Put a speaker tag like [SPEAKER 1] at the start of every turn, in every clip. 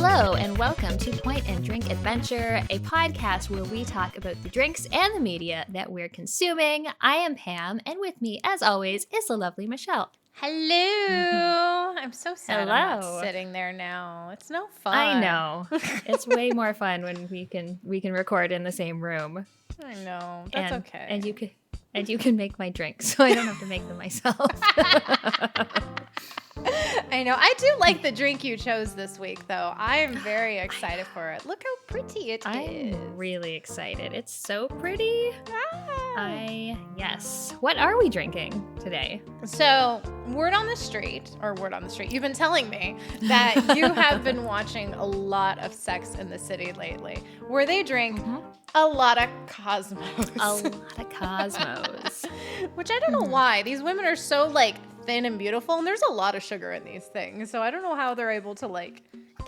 [SPEAKER 1] Hello, and welcome to Point and Drink Adventure, a podcast where we talk about the drinks and the media that we're consuming. I am Pam, and with me, as always, is the lovely Michelle.
[SPEAKER 2] Hello. I'm so sad
[SPEAKER 1] Hello.
[SPEAKER 2] I'm not sitting there now. It's no fun.
[SPEAKER 1] I know. It's way more fun when we can record in the same room.
[SPEAKER 2] I know. That's okay.
[SPEAKER 1] And you can make my drinks, so I don't have to make them myself.
[SPEAKER 2] I know. I do like the drink you chose this week, though. I am very excited for it. Look how pretty it is.
[SPEAKER 1] I'm really excited. It's so pretty.
[SPEAKER 2] Ah.
[SPEAKER 1] Yes. What are we drinking today?
[SPEAKER 2] So, word on the street, you've been telling me that you have been watching a lot of Sex in the City lately, where they drink a lot of Cosmos.
[SPEAKER 1] A lot of Cosmos.
[SPEAKER 2] Which I don't know why. These women are so, thin and beautiful, and there's a lot of sugar in these things. So I don't know how they're able to,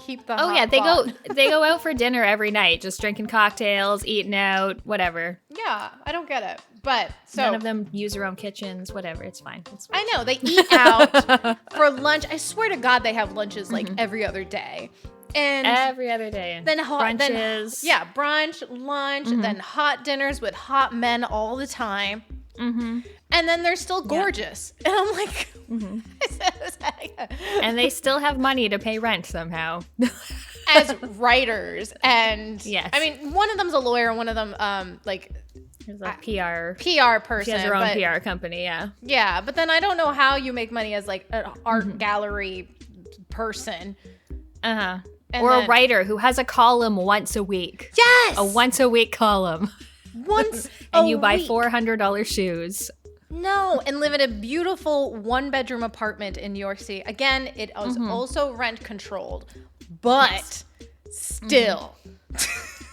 [SPEAKER 2] keep the hot
[SPEAKER 1] they go out for dinner every night, just drinking cocktails, eating out, whatever.
[SPEAKER 2] Yeah, I don't get it. But so
[SPEAKER 1] none of them use their own kitchens, whatever. It's fine.
[SPEAKER 2] I know they eat out for lunch. I swear to God, they have lunches every other day. And
[SPEAKER 1] every other day.
[SPEAKER 2] Then
[SPEAKER 1] brunches.
[SPEAKER 2] Brunch, lunch, then hot dinners with hot men all the time.
[SPEAKER 1] Mm-hmm.
[SPEAKER 2] And then they're still gorgeous. Yeah. And I'm like,
[SPEAKER 1] and they still have money to pay rent somehow.
[SPEAKER 2] As writers. And
[SPEAKER 1] yes.
[SPEAKER 2] I mean, one of them's a lawyer, and one of them,
[SPEAKER 1] There's a PR
[SPEAKER 2] person.
[SPEAKER 1] She has her own PR company, yeah.
[SPEAKER 2] Yeah, but then I don't know how you make money as, an art gallery person.
[SPEAKER 1] Uh-huh. Or a writer who has a column once a week.
[SPEAKER 2] Yes!
[SPEAKER 1] A once-a-week column.
[SPEAKER 2] Once
[SPEAKER 1] and you buy $400 shoes.
[SPEAKER 2] No, and live in a beautiful one-bedroom apartment in New York City. Again, it is also rent-controlled, but still.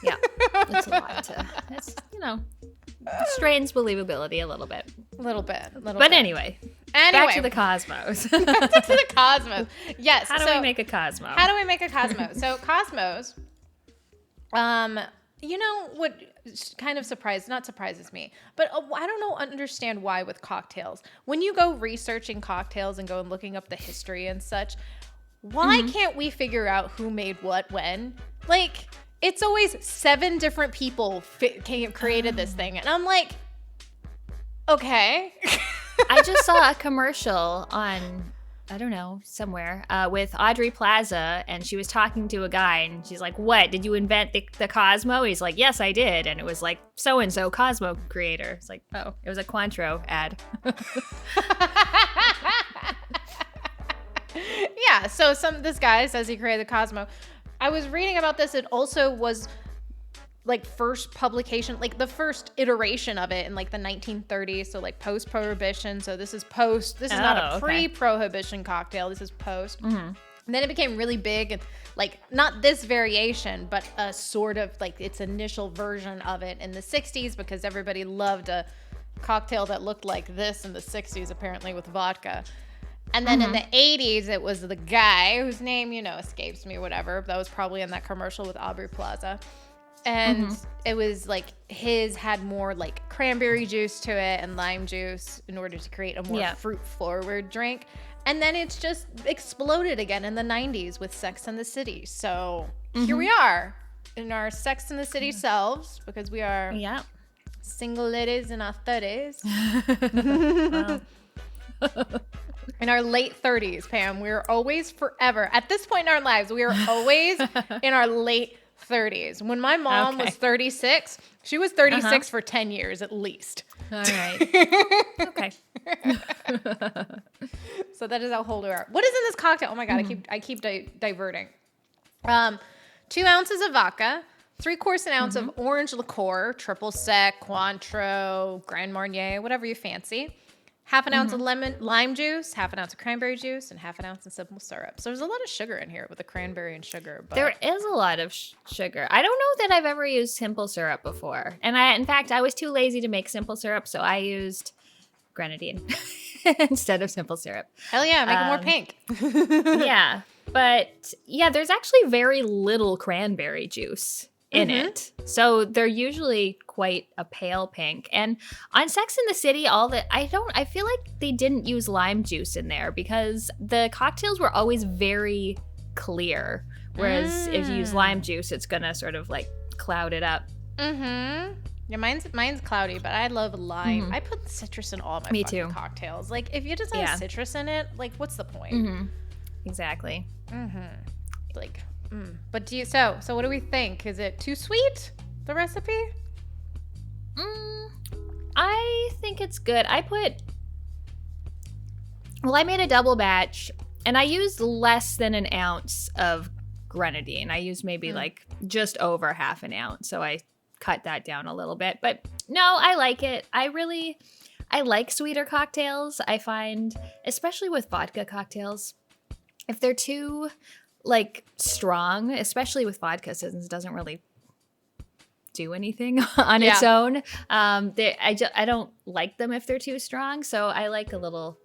[SPEAKER 1] Yeah, it's a lot to, strains believability a little bit.
[SPEAKER 2] A little bit.
[SPEAKER 1] But anyway, back to the Cosmos.
[SPEAKER 2] Back to the Cosmos. Yes.
[SPEAKER 1] How do we make a Cosmo?
[SPEAKER 2] How do we make a Cosmo? So Cosmos, you know what kind of surprises me, but I don't understand why with cocktails. When you go researching cocktails and go and looking up the history and such, why can't we figure out who made what when? It's always 7 different people created this thing. And I'm like, okay.
[SPEAKER 1] I just saw a commercial on, I don't know, somewhere, with Audrey Plaza, and she was talking to a guy, and she's like, what, did you invent the Cosmo? He's like, yes, I did. And it was like, so-and-so Cosmo creator. It's like, oh, it was a Cointreau ad.
[SPEAKER 2] Yeah, so this guy says he created the Cosmo. I was reading about this. It also was first publication, the first iteration of it in the 1930s. So post-prohibition. So this is not a pre-prohibition cocktail. This is post. And then it became really big and not this variation, but a sort of its initial version of it in the 60s, because everybody loved a cocktail that looked like this in the 60s, apparently, with vodka. And then in the 80s, it was the guy whose name, escapes me, whatever. That was probably in that commercial with Aubrey Plaza. And it was his had more cranberry juice to it and lime juice in order to create a more fruit-forward drink. And then it's just exploded again in the 90s with Sex and the City. So here we are in our Sex and the City selves, because we are single ladies in our 30s. In our late 30s, Pam. We're always forever. At this point in our lives, we are always in our late 30s. When my mom was 36, she was 36 for 10 years at least.
[SPEAKER 1] All right. Okay.
[SPEAKER 2] So that is how old we are. What is in this cocktail? Oh my God, I keep diverting. 2 ounces of vodka, 3/4 ounce of orange liqueur, triple sec, Cointreau, Grand Marnier, whatever you fancy. 1/2 ounce of lime juice, 1/2 ounce of cranberry juice, and 1/2 ounce of simple syrup. So there's a lot of sugar in here with the cranberry and sugar. But
[SPEAKER 1] there is a lot of sugar. I don't know that I've ever used simple syrup before. And in fact, I was too lazy to make simple syrup, so I used grenadine instead of simple syrup.
[SPEAKER 2] Hell yeah, make it more pink.
[SPEAKER 1] Yeah. But yeah, there's actually very little cranberry juice in it. So they're usually quite a pale pink. And on Sex and the City, I feel like they didn't use lime juice in there because the cocktails were always very clear, Whereas if you use lime juice, it's gonna sort of like cloud it up.
[SPEAKER 2] Mm-hmm. Yeah, mine's cloudy, but I love lime. I put citrus in all my
[SPEAKER 1] Me
[SPEAKER 2] fucking
[SPEAKER 1] too.
[SPEAKER 2] cocktails. Like, if you just have citrus in it, like, what's the point?
[SPEAKER 1] Exactly.
[SPEAKER 2] Like, but do you? So what do we think? Is it too sweet? The recipe?
[SPEAKER 1] I think it's good. I made a double batch, and I used less than an ounce of grenadine. I used maybe like just over half an ounce, so I cut that down a little bit. But no, I like it. I like sweeter cocktails. I find, especially with vodka cocktails, if they're too like strong, especially with vodka, since it doesn't really do anything on its own. I don't like them if they're too strong. So I like a little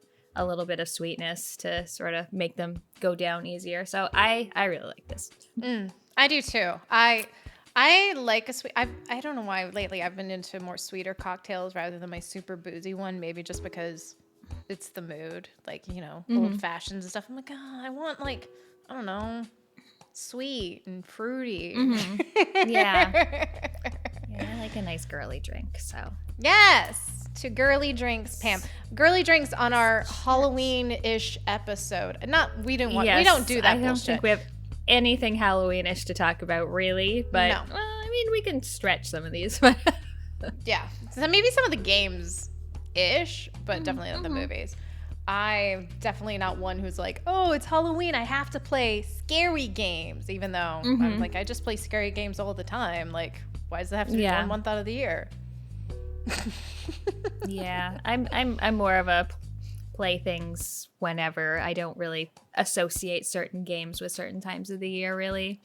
[SPEAKER 1] bit of sweetness to sort of make them go down easier. So I really like this.
[SPEAKER 2] I do too. I like a sweet. I don't know why lately I've been into more sweeter cocktails rather than my super boozy one. Maybe just because it's the mood, like, old fashions and stuff. I'm like, I want like, I don't know, sweet and fruity.
[SPEAKER 1] Yeah, I like a nice girly drink. So
[SPEAKER 2] yes, to girly drinks, Pam. Girly drinks on our Halloween-ish episode. We don't do that
[SPEAKER 1] I don't
[SPEAKER 2] bullshit.
[SPEAKER 1] think we have anything Halloweenish to talk about, really. But
[SPEAKER 2] no.
[SPEAKER 1] Well, I mean, we can stretch some of these.
[SPEAKER 2] Yeah, so maybe some of the games-ish, but definitely not the movies. I'm definitely not one who's like, oh, it's Halloween, I have to play scary games, even though I'm like, I just play scary games all the time. Like, why does it have to be 1 month out of the year?
[SPEAKER 1] Yeah, I'm more of a play things whenever. I don't really associate certain games with certain times of the year, really.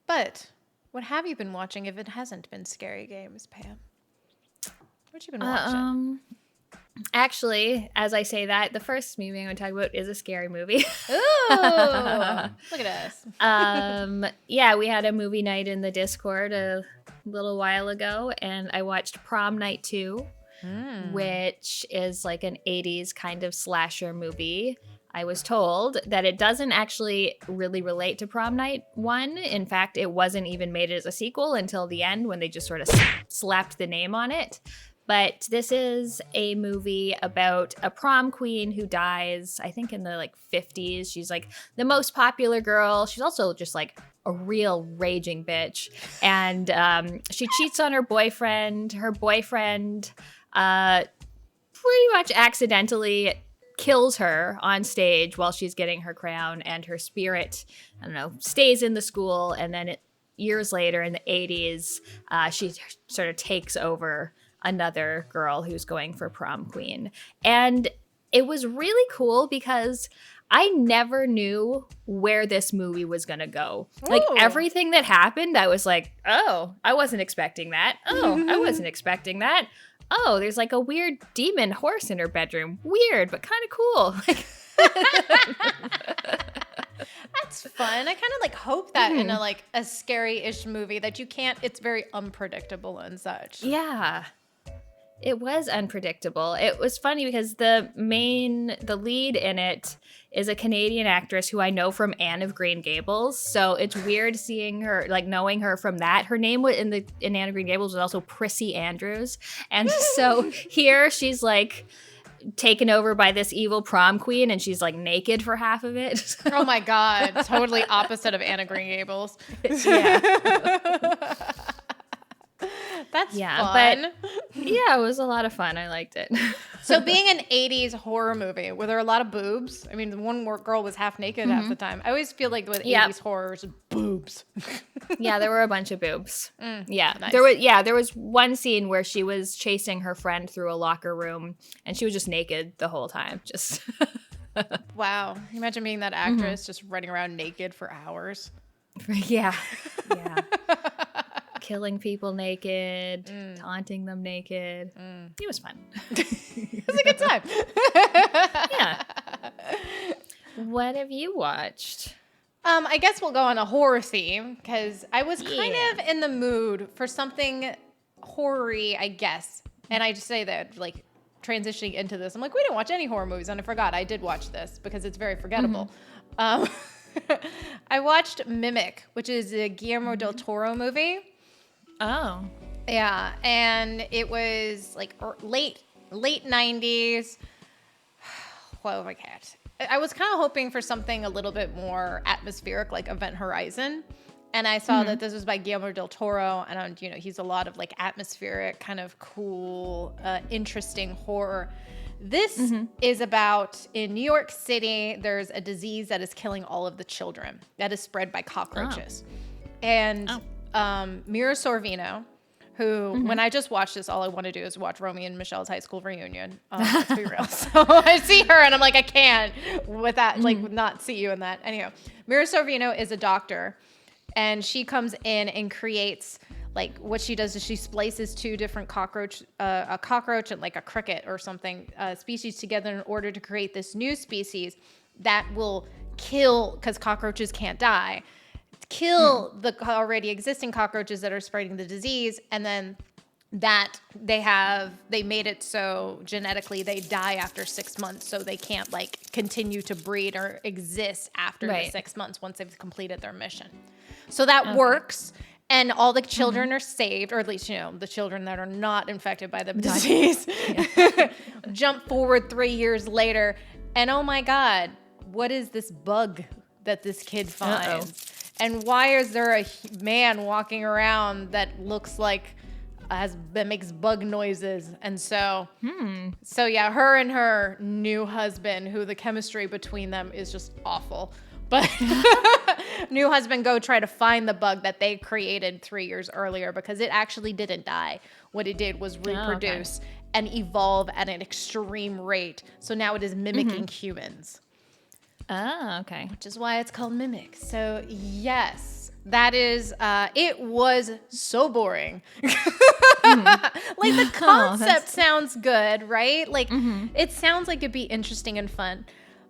[SPEAKER 2] But what have you been watching if it hasn't been scary games, Pam? What you been watching?
[SPEAKER 1] Actually, as I say that, the first movie I'm going to talk about is a scary movie.
[SPEAKER 2] Ooh, look at us.
[SPEAKER 1] Yeah, we had a movie night in the Discord a little while ago, and I watched Prom Night 2, which is like an 80s kind of slasher movie. I was told that it doesn't actually really relate to Prom Night 1. In fact, it wasn't even made as a sequel until the end when they just sort of slapped the name on it. But this is a movie about a prom queen who dies, I think in the like 50s. She's like the most popular girl. She's also just like a real raging bitch. And she cheats on her boyfriend. Her boyfriend pretty much accidentally kills her on stage while she's getting her crown. And her spirit, I don't know, stays in the school. And then years later in the 80s, she sort of takes over another girl who's going for prom queen. And it was really cool because I never knew where this movie was going to go. Ooh. Like everything that happened, I was like, oh, I wasn't expecting that. Oh, I wasn't expecting that. Oh, there's like a weird demon horse in her bedroom. Weird, but kind of cool.
[SPEAKER 2] That's fun. I kind of like hope that in a scary-ish movie that you can't, it's very unpredictable and such.
[SPEAKER 1] Yeah. It was unpredictable. It was funny because the lead in it is a Canadian actress who I know from Anne of Green Gables. So it's weird seeing her, like knowing her from that. Her name in Anne of Green Gables was also Prissy Andrews. And so here she's like taken over by this evil prom queen and she's like naked for half of it.
[SPEAKER 2] Oh my God. Totally opposite of Anne of Green Gables.
[SPEAKER 1] Yeah.
[SPEAKER 2] That's fun.
[SPEAKER 1] But yeah, it was a lot of fun. I liked it.
[SPEAKER 2] So being an 80s horror movie, were there a lot of boobs? I mean, the one girl was half naked half the time. I always feel like with 80s horrors, boobs.
[SPEAKER 1] Yeah, there were a bunch of boobs. Yeah.
[SPEAKER 2] Nice.
[SPEAKER 1] There was one scene where she was chasing her friend through a locker room and she was just naked the whole time. Just
[SPEAKER 2] Wow. Imagine being that actress just running around naked for hours.
[SPEAKER 1] Yeah. Yeah. Killing people naked, taunting them naked. It was fun.
[SPEAKER 2] It was a good time.
[SPEAKER 1] Yeah. What have you watched?
[SPEAKER 2] I guess we'll go on a horror theme because I was kind of in the mood for something horror-y, I guess. And I just say that, like, transitioning into this, I'm like, we didn't watch any horror movies, and I forgot I did watch this because it's very forgettable. I watched Mimic, which is a Guillermo del Toro movie.
[SPEAKER 1] Oh.
[SPEAKER 2] Yeah, and it was like late 90s. Well, my cat. I was kind of hoping for something a little bit more atmospheric, like Event Horizon. And I saw that this was by Guillermo del Toro, and he's a lot of like atmospheric, kind of cool, interesting horror. This is about, in New York City, there's a disease that is killing all of the children that is spread by cockroaches. And Mira Sorvino, who, when I just watch this, all I want to do is watch Romeo and Michelle's high school reunion. Let's be real. So I see her and I'm like, I can't with that, like not see you in that. Anyhow, Mira Sorvino is a doctor, and she comes in and creates, like, what she does is she splices two different a cockroach and like a cricket or something, species together in order to create this new species that will kill, because cockroaches can't die, kill the already existing cockroaches that are spreading the disease, and then that they made it so genetically they die after 6 months, so they can't like continue to breed or exist after the 6 months once they've completed their mission. So that works, and all the children are saved, or at least the children that are not infected by the disease. Jump forward 3 years later, and oh my God, what is this bug that this kid finds? And why is there a man walking around that looks like that makes bug noises? And so yeah, her and her new husband, who the chemistry between them is just awful. But new husband go try to find the bug that they created 3 years earlier, because it actually didn't die. What it did was reproduce and evolve at an extreme rate. So now it is mimicking humans.
[SPEAKER 1] Oh, okay.
[SPEAKER 2] Which is why it's called Mimic. So yes, that is, it was so boring. Like the concept sounds good, right? Like it sounds like it'd be interesting and fun,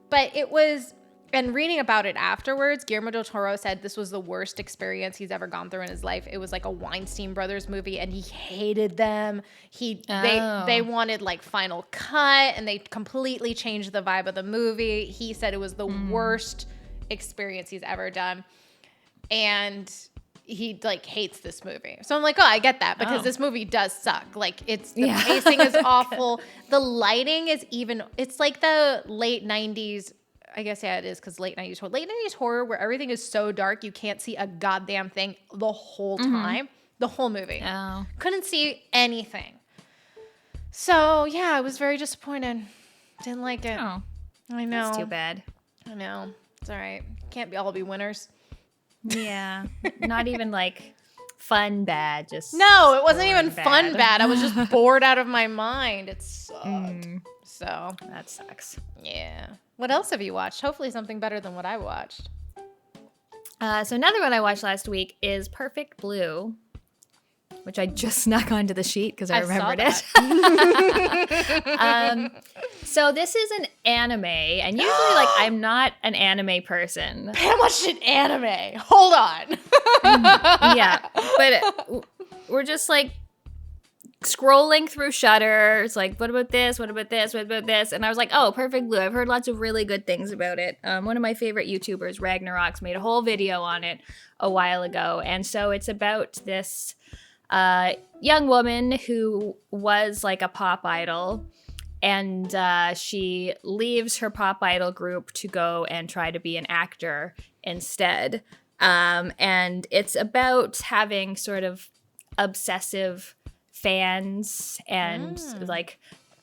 [SPEAKER 2] but it was, and reading about it afterwards, Guillermo del Toro said this was the worst experience he's ever gone through in his life. It was like a Weinstein Brothers movie, and he hated them. They wanted like final cut, and they completely changed the vibe of the movie. He said it was the worst experience he's ever done, and he like hates this movie. So I'm like, oh, I get that, because this movie does suck. Like the pacing is awful. The lighting is it's like the late 90s. I guess, yeah, it is, because late 90s horror where everything is so dark you can't see a goddamn thing the whole time. The whole movie. Oh. Couldn't see anything. So, yeah, I was very disappointed. Didn't like it. Oh. I know.
[SPEAKER 1] That's too bad.
[SPEAKER 2] I know. It's all right. Can't all be winners.
[SPEAKER 1] Yeah. Not even like fun bad. Just
[SPEAKER 2] no, it wasn't even fun bad. I was just bored out of my mind. It sucked. So
[SPEAKER 1] that sucks.
[SPEAKER 2] Yeah. What else have you watched? Hopefully something better than what I watched.
[SPEAKER 1] So another one I watched last week is Perfect Blue, which I just snuck onto the sheet because I remembered it. So this is an anime, and usually like I'm not an anime person.
[SPEAKER 2] Pam watched an anime. Hold on.
[SPEAKER 1] Yeah, but we're just like scrolling through Shudder. It's like, what about this? What about this? What about this? And I was like, oh, Perfect Blue. I've heard lots of really good things about it. One of my favorite YouTubers, Ragnarok's, made a whole video on it a while ago. And so it's about this young woman who was like a pop idol. And she leaves her pop idol group to go and try to be an actor instead. And it's about having sort of obsessive fans and like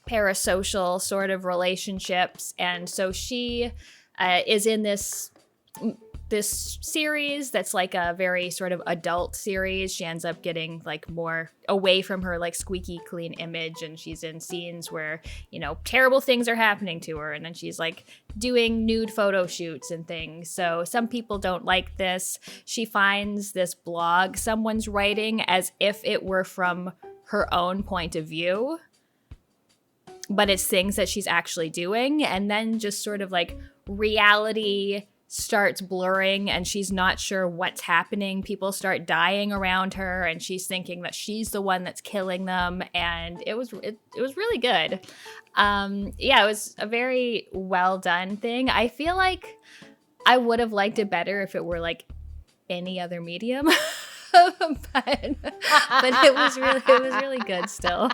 [SPEAKER 1] parasocial sort of relationships. And so she is in this series that's like a very sort of adult series. She ends up getting like more away from her like squeaky clean image, and she's in scenes where, you know, terrible things are happening to her, and then she's like doing nude photo shoots and things. So some people don't like this. She finds this blog someone's writing as if it were from her own point of view, but it's things that she's actually doing, and then just sort of like reality starts blurring and she's not sure what's happening. People start dying around her and she's thinking that she's the one that's killing them, and it was really good. Yeah, it was a very well done thing. I feel like I would have liked it better if it were like any other medium. but it was really good still.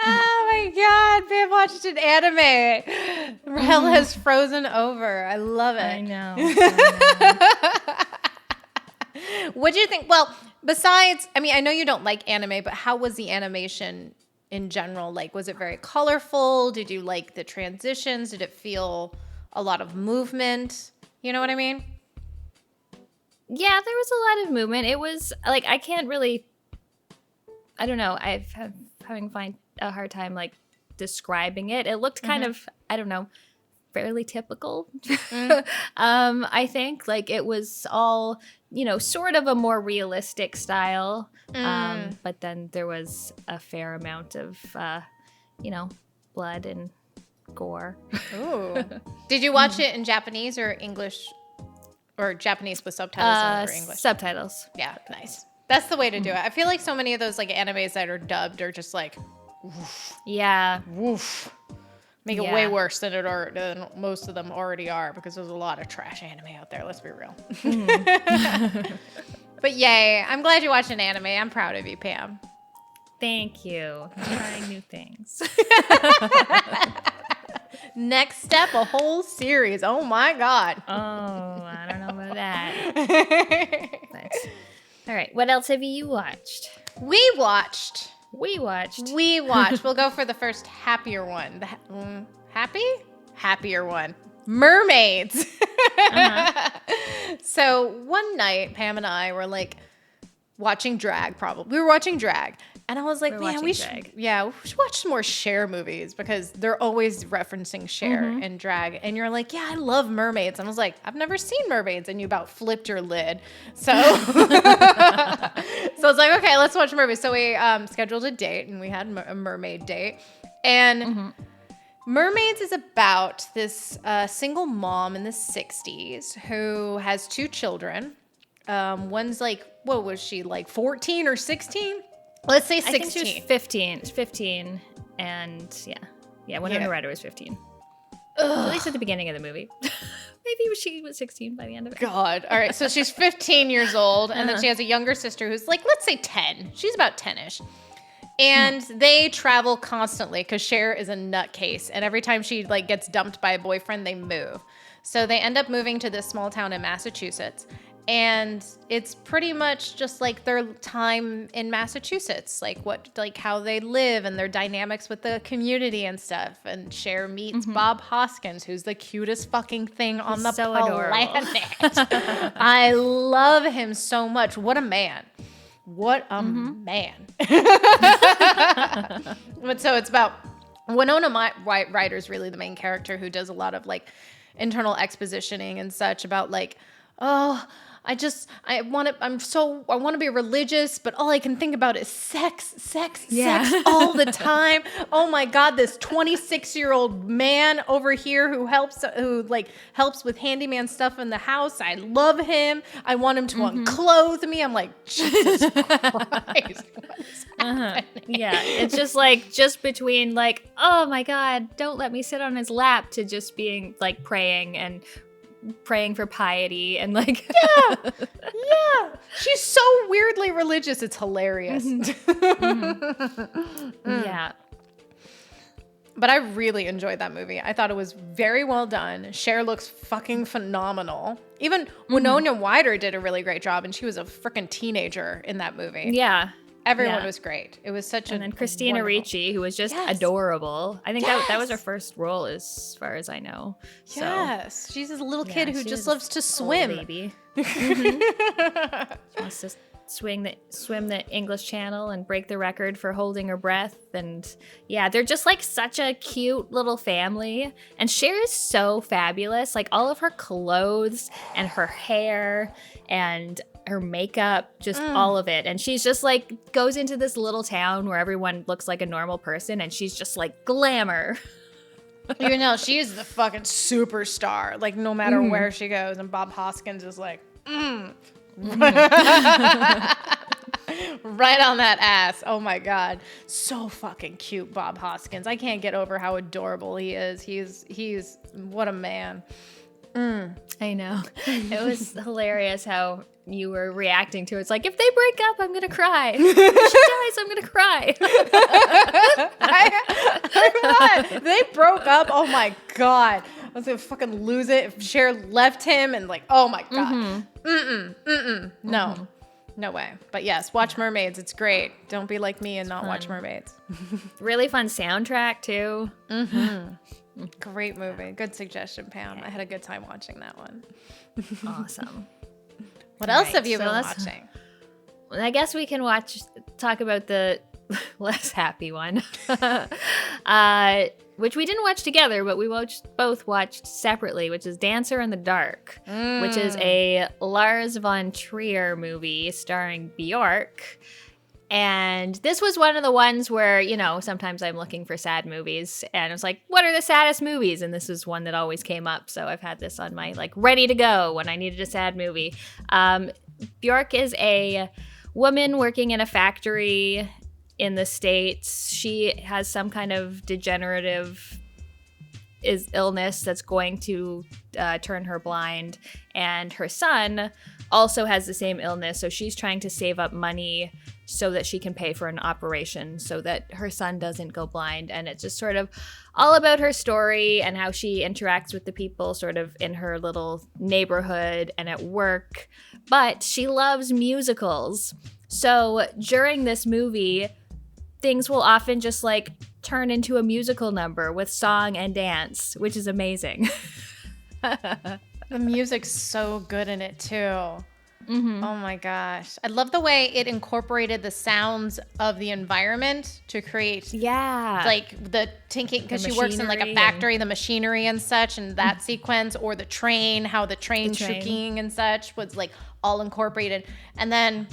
[SPEAKER 2] Oh my god, Pam watched an anime. Hell has frozen over. I love it.
[SPEAKER 1] I know.
[SPEAKER 2] What'd you think? Well, besides, I mean, I know you don't like anime, but how was the animation in general? Like, was it very colorful? Did you like the transitions? Did it feel a lot of movement? You know what I mean?
[SPEAKER 1] Yeah, there was a lot of movement. It was like, I can't really, I don't know. Having a hard time like describing it. It looked kind of, I don't know, fairly typical. I think like it was all, you know, sort of a more realistic style. But then there was a fair amount of, you know, blood and gore.
[SPEAKER 2] Ooh. Did you watch it in Japanese or English? Or Japanese with subtitles or English?
[SPEAKER 1] Subtitles.
[SPEAKER 2] Yeah, nice. That's the way to do it. I feel like so many of those like animes that are dubbed are just like, woof,
[SPEAKER 1] Yeah.
[SPEAKER 2] woof. Make it way worse than most of them already are, because there's a lot of trash anime out there. Let's be real. But yay, I'm glad you watched an anime. I'm proud of you, Pam.
[SPEAKER 1] Thank you. I'm trying new things.
[SPEAKER 2] Next step, a whole series. Oh my God.
[SPEAKER 1] Oh, I don't know about that. But, all right. What else have you watched?
[SPEAKER 2] We watched. We'll go for the first happier one. Happier one. Mermaids. So one night, Pam and I were like watching drag. We were watching drag. And I was like, man, we should watch some more Cher movies, because they're always referencing Cher and drag. And you're like, yeah, I love mermaids. And I was like, I've never seen Mermaids. And you about flipped your lid. So, I was like, okay, let's watch Mermaids. So we scheduled a date, and we had a mermaid date. And Mermaids is about this single mom in the 60s who has 2 children. One's like, what was she, like 14 or 16? Let's say 16.
[SPEAKER 1] I think she was 15. 15, and yeah, Winona Ryder was 15. At least at the beginning of the movie. Maybe she was 16 by the end of it.
[SPEAKER 2] God. All right, so she's 15 years old, and then she has a younger sister who's like, let's say 10. She's about 10-ish. And they travel constantly because Cher is a nutcase, and every time she like gets dumped by a boyfriend, they move. So they end up moving to this small town in Massachusetts. And it's pretty much just like their time in Massachusetts, like how they live and their dynamics with the community and stuff. And Cher meets Bob Hoskins, who's the cutest fucking thing on the planet. I love him so much. What a man. What a man. But so it's about Winona Ryder's really the main character, who does a lot of like internal expositioning and such about like, I want to be religious, but all I can think about is sex all the time. Oh my God, this 26-year-old man over here who helps with handyman stuff in the house. I love him. I want him to unclothe me. I'm like, Jesus Christ. What's happening?
[SPEAKER 1] Yeah, it's just between like, oh my God, don't let me sit on his lap, to just being like praying for piety and like
[SPEAKER 2] yeah, she's so weirdly religious, it's hilarious.
[SPEAKER 1] Yeah,
[SPEAKER 2] but I really enjoyed that movie. I thought it was very well done. Cher looks fucking phenomenal. Even Winona Ryder did a really great job, and she was a freaking teenager in that movie. Everyone was great. It was such
[SPEAKER 1] and then Christina Ricci, who was just adorable. I think that was her first role, as far as I know. So,
[SPEAKER 2] yes, she's a little kid who just loves to swim.
[SPEAKER 1] Baby. She wants to swim the English Channel and break the record for holding her breath. And yeah, they're just like such a cute little family. And Cher is so fabulous. Like all of her clothes and her hair and her makeup, just all of it. And she's just like goes into this little town where everyone looks like a normal person, and she's just like glamour.
[SPEAKER 2] You know, she is the fucking superstar, like no matter where she goes. And Bob Hoskins is like right on that ass. Oh my God, so fucking cute, Bob Hoskins. I can't get over how adorable he is. He's what a man.
[SPEAKER 1] I know. It was hilarious how you were reacting to it. It's like, if they break up, I'm gonna cry. If she dies, I'm gonna cry.
[SPEAKER 2] They broke up. Oh my god, I was gonna fucking lose it if Cher left him and like, oh my god. No, no way. But yes, watch Mermaids. It's great. Don't be like me and not watch Mermaids.
[SPEAKER 1] Really fun soundtrack too.
[SPEAKER 2] Great movie. Good suggestion, Pam. I had a good time watching that one.
[SPEAKER 1] Awesome.
[SPEAKER 2] What else have you been watching?
[SPEAKER 1] I guess we can talk about the less happy one, which we didn't watch together, but we both watched separately, which is Dancer in the Dark, which is a Lars von Trier movie starring Bjork. And this was one of the ones where, you know, sometimes I'm looking for sad movies and I was like, what are the saddest movies? And this is one that always came up. So I've had this on my like ready to go when I needed a sad movie. Bjork is a woman working in a factory in the States. She has some kind of degenerative illness that's going to turn her blind. And her son also has the same illness. So she's trying to save up money so that she can pay for an operation so that her son doesn't go blind. And it's just sort of all about her story and how she interacts with the people sort of in her little neighborhood and at work. But she loves musicals. So during this movie, things will often just like turn into a musical number with song and dance, which is amazing.
[SPEAKER 2] The music's so good in it too. Oh my gosh. I love the way it incorporated the sounds of the environment to create like the tinking, because she works in like a factory, the machinery and such, and that sequence, or the train, how the train shuking and such was like all incorporated. And then,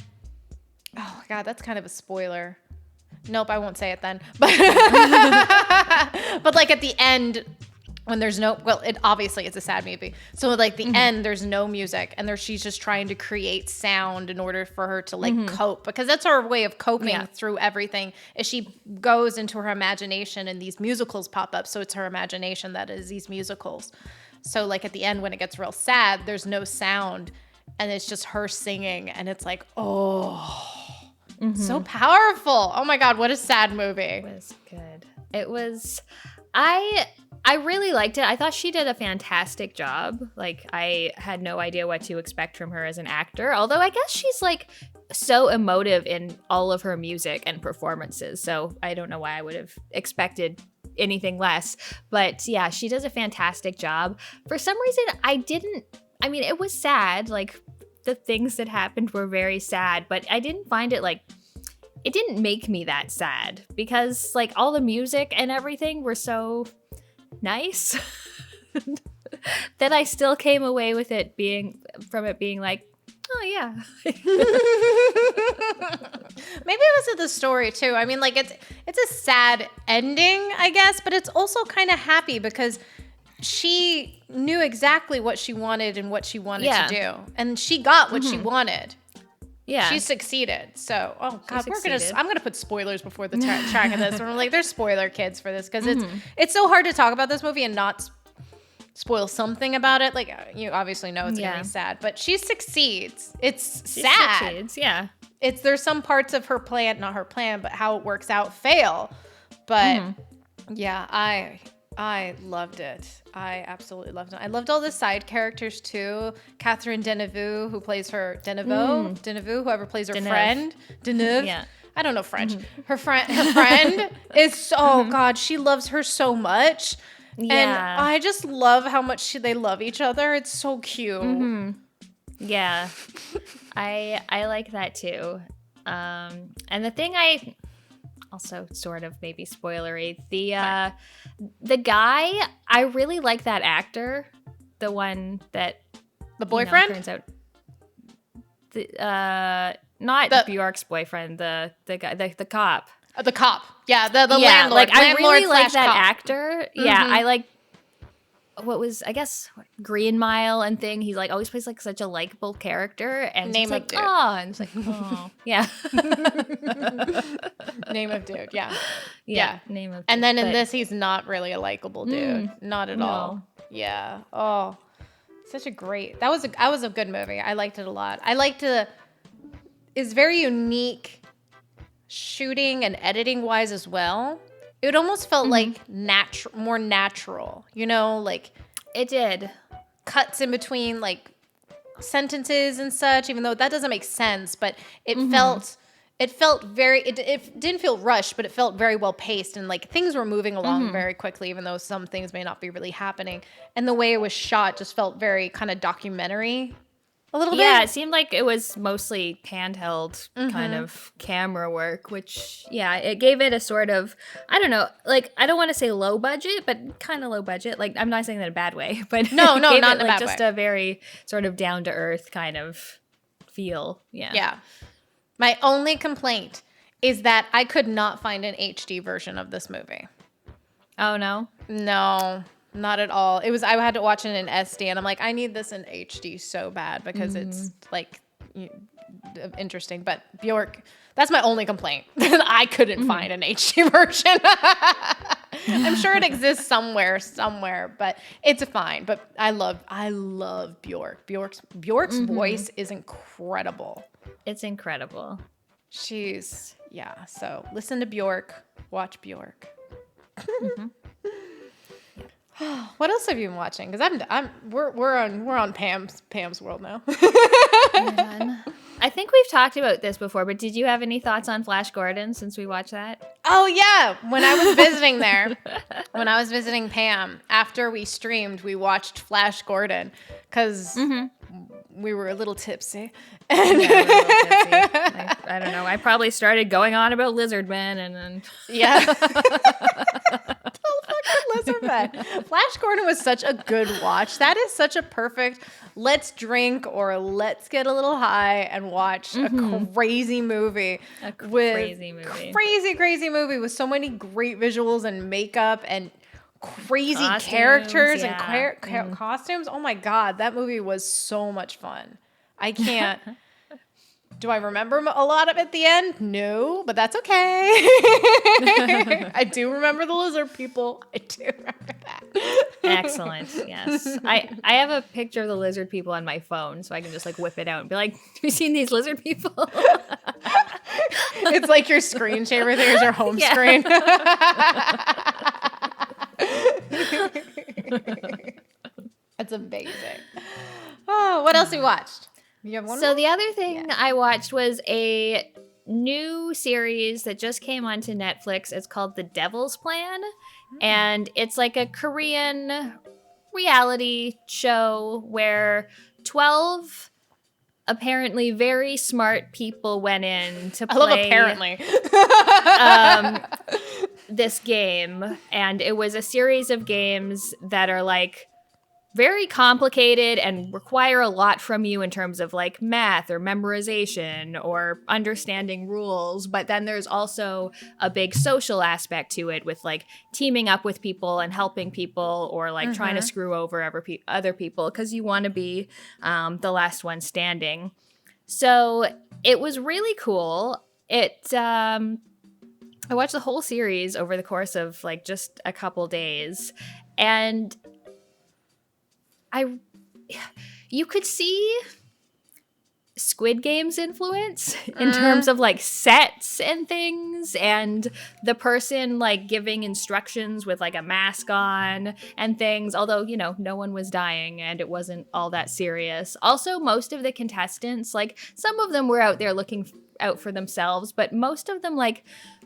[SPEAKER 2] oh my god, that's kind of a spoiler. Nope, I won't say it then. But but like at the end, when there's no, well, it obviously it's a sad movie. So like the end, there's no music, and she's just trying to create sound in order for her to like cope, because that's her way of coping through everything. Is she goes into her imagination, and these musicals pop up. So it's her imagination that is these musicals. So like at the end, when it gets real sad, there's no sound, and it's just her singing, and it's like, so powerful. Oh my god, what a sad movie.
[SPEAKER 1] It was good. It was, I really liked it. I thought she did a fantastic job. Like, I had no idea what to expect from her as an actor. Although I guess she's like so emotive in all of her music and performances. So I don't know why I would have expected anything less. But yeah, she does a fantastic job. For some reason, I mean, it was sad. Like, the things that happened were very sad. But I didn't find it like, it didn't make me that sad. Because like all the music and everything were so nice that I still came away with it being like, oh yeah.
[SPEAKER 2] Maybe it was the story too. I mean, like it's a sad ending, I guess, but it's also kind of happy because she knew exactly what she wanted and what she wanted to do, and she got what she wanted. Yeah, she succeeded. So, oh god, I'm gonna put spoilers before the track of this. We're like, there's spoiler kids for this because it's so hard to talk about this movie and not spoil something about it. Like, you obviously know it's gonna be sad, but she succeeds. She sad. Succeeds,
[SPEAKER 1] yeah.
[SPEAKER 2] There's some parts of her plan, not her plan, but how it works out fail. But yeah, I loved it. I absolutely loved it. I loved all the side characters too. Catherine Deneuve, who plays her Deneuve, whoever plays her friend. Deneuve. Yeah. I don't know French. Her friend is so god, she loves her so much. Yeah. And I just love how much they love each other. It's so cute.
[SPEAKER 1] Yeah. I like that too. And the thing also sort of maybe spoilery. The guy, I really like that actor. The one that
[SPEAKER 2] the boyfriend
[SPEAKER 1] turns out not Bjork's boyfriend, the guy, the cop.
[SPEAKER 2] The cop. Yeah, the landlord.
[SPEAKER 1] Like I really like that
[SPEAKER 2] cop.
[SPEAKER 1] actor. Yeah, I like Green Mile and thing. He's like always plays like such a likable character, and
[SPEAKER 2] Name
[SPEAKER 1] it's
[SPEAKER 2] of Dude.
[SPEAKER 1] And it's like, oh, yeah.
[SPEAKER 2] Name of Dude, yeah.
[SPEAKER 1] Name of.
[SPEAKER 2] And then in this, he's not really a likable dude, not at all. Yeah. Oh, Such a great. That was a good movie. I liked it a lot. It's very unique shooting and editing wise as well. It almost felt like more natural, like
[SPEAKER 1] It did.
[SPEAKER 2] cuts in between like sentences and such, even though that doesn't make sense, but it felt very, it didn't feel rushed, but it felt very well paced, and like things were moving along very quickly, even though some things may not be really happening. And the way it was shot just felt very kind of documentary a little bit.
[SPEAKER 1] Yeah, it seemed like it was mostly handheld kind of camera work, which, it gave it a sort of, I don't know, like, I don't want to say low budget, but kind of low budget. Like, I'm not saying that in a bad way, but
[SPEAKER 2] No,
[SPEAKER 1] it gave
[SPEAKER 2] not
[SPEAKER 1] it,
[SPEAKER 2] in a
[SPEAKER 1] like,
[SPEAKER 2] bad
[SPEAKER 1] just
[SPEAKER 2] way.
[SPEAKER 1] a very sort of down-to-earth kind of feel. Yeah.
[SPEAKER 2] Yeah. My only complaint is that I could not find an HD version of this movie.
[SPEAKER 1] Oh, no?
[SPEAKER 2] No, not at all. I had to watch it in SD, and I'm like, I need this in HD so bad because it's like interesting. But Bjork, that's my only complaint. I couldn't find an HD version. I'm sure it exists somewhere, but it's fine. But I love Bjork. Bjork's voice is incredible.
[SPEAKER 1] It's incredible.
[SPEAKER 2] So listen to Bjork, watch Bjork. What else have you been watching? Because we're on Pam's world now.
[SPEAKER 1] I think we've talked about this before, but did you have any thoughts on Flash Gordon since we watched that?
[SPEAKER 2] Oh yeah, when I was visiting there, when I was visiting Pam, after we streamed, we watched Flash Gordon because we were a little tipsy.
[SPEAKER 1] Yeah, a little tipsy. I don't know. I probably started going on about Lizardmen and then
[SPEAKER 2] Lizardman. Flash Gordon was such a good watch. That is such a perfect let's drink or let's get a little high and watch a crazy movie.
[SPEAKER 1] Crazy
[SPEAKER 2] movie with so many great visuals and makeup and crazy
[SPEAKER 1] Costumes,
[SPEAKER 2] characters and costumes. Oh my God, that movie was so much fun. I can't. Do I remember a lot of it at the end? No, but that's okay. I do remember the lizard people. I do remember that.
[SPEAKER 1] Excellent. Yes. I have a picture of the lizard people on my phone, so I can just like whip it out and be like, have you seen these lizard people?
[SPEAKER 2] It's like your screensaver. There's your home screen. That's amazing. Oh, what else have you watched? You have one
[SPEAKER 1] So
[SPEAKER 2] more?
[SPEAKER 1] the other thing I watched was a new series that just came onto Netflix. It's called The Devil's Plan, and it's like a Korean reality show where 12 apparently very smart people went in to play.
[SPEAKER 2] I love apparently.
[SPEAKER 1] This game, and it was a series of games that are like very complicated and require a lot from you in terms of like math or memorization or understanding rules. But then there's also a big social aspect to it with like teaming up with people and helping people or like trying to screw over other people because you want to be the last one standing. So it was really cool. I watched the whole series over the course of like just a couple days, and you could see Squid Game's influence in terms of like sets and things, and the person like giving instructions with like a mask on and things, although, you know, no one was dying and it wasn't all that serious. Also, most of the contestants, like some of them were out there looking out for themselves, but most of them like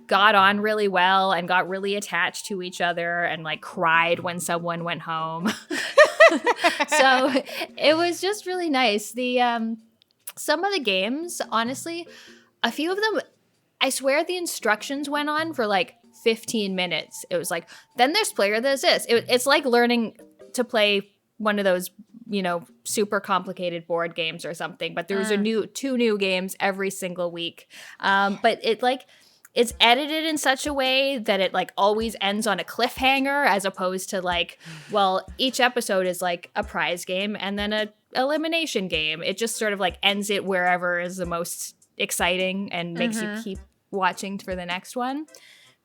[SPEAKER 1] got on really well and got really attached to each other and like cried when someone went home. So it was just really nice. Some of the games, honestly, a few of them, I swear the instructions went on for like 15 minutes. It was like, then there's player, there's this. It's like learning to play one of those, you know, super complicated board games or something. But there's two new games every single week. But it's edited in such a way that it like always ends on a cliffhanger, as opposed to like, well, each episode is like a prize game and then a elimination game. It just sort of like ends it wherever is the most exciting and makes you keep watching for the next one.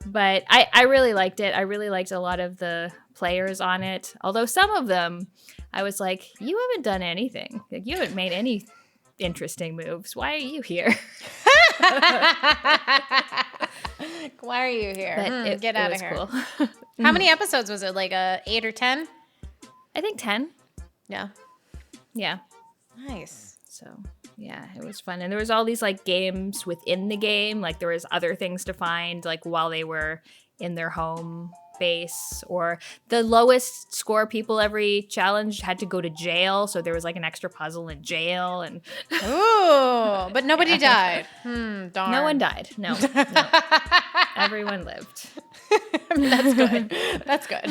[SPEAKER 1] But I really liked it. I really liked a lot of the players on it. Although some of them, I was like, you haven't done anything. Like, you haven't made any interesting moves. Why are you here?
[SPEAKER 2] Why are you here? Get out of here.
[SPEAKER 1] Cool.
[SPEAKER 2] How many episodes was it? Like 8 or 10?
[SPEAKER 1] I think 10.
[SPEAKER 2] Yeah.
[SPEAKER 1] Yeah.
[SPEAKER 2] Nice.
[SPEAKER 1] So, yeah, it was fun. And there was all these like games within the game. Like there was other things to find like while they were in their home base, or the lowest score people every challenge had to go to jail. So there was like an extra puzzle in jail. And
[SPEAKER 2] ooh, but nobody died. Darn.
[SPEAKER 1] No one died. No. Everyone lived.
[SPEAKER 2] That's good. That's good.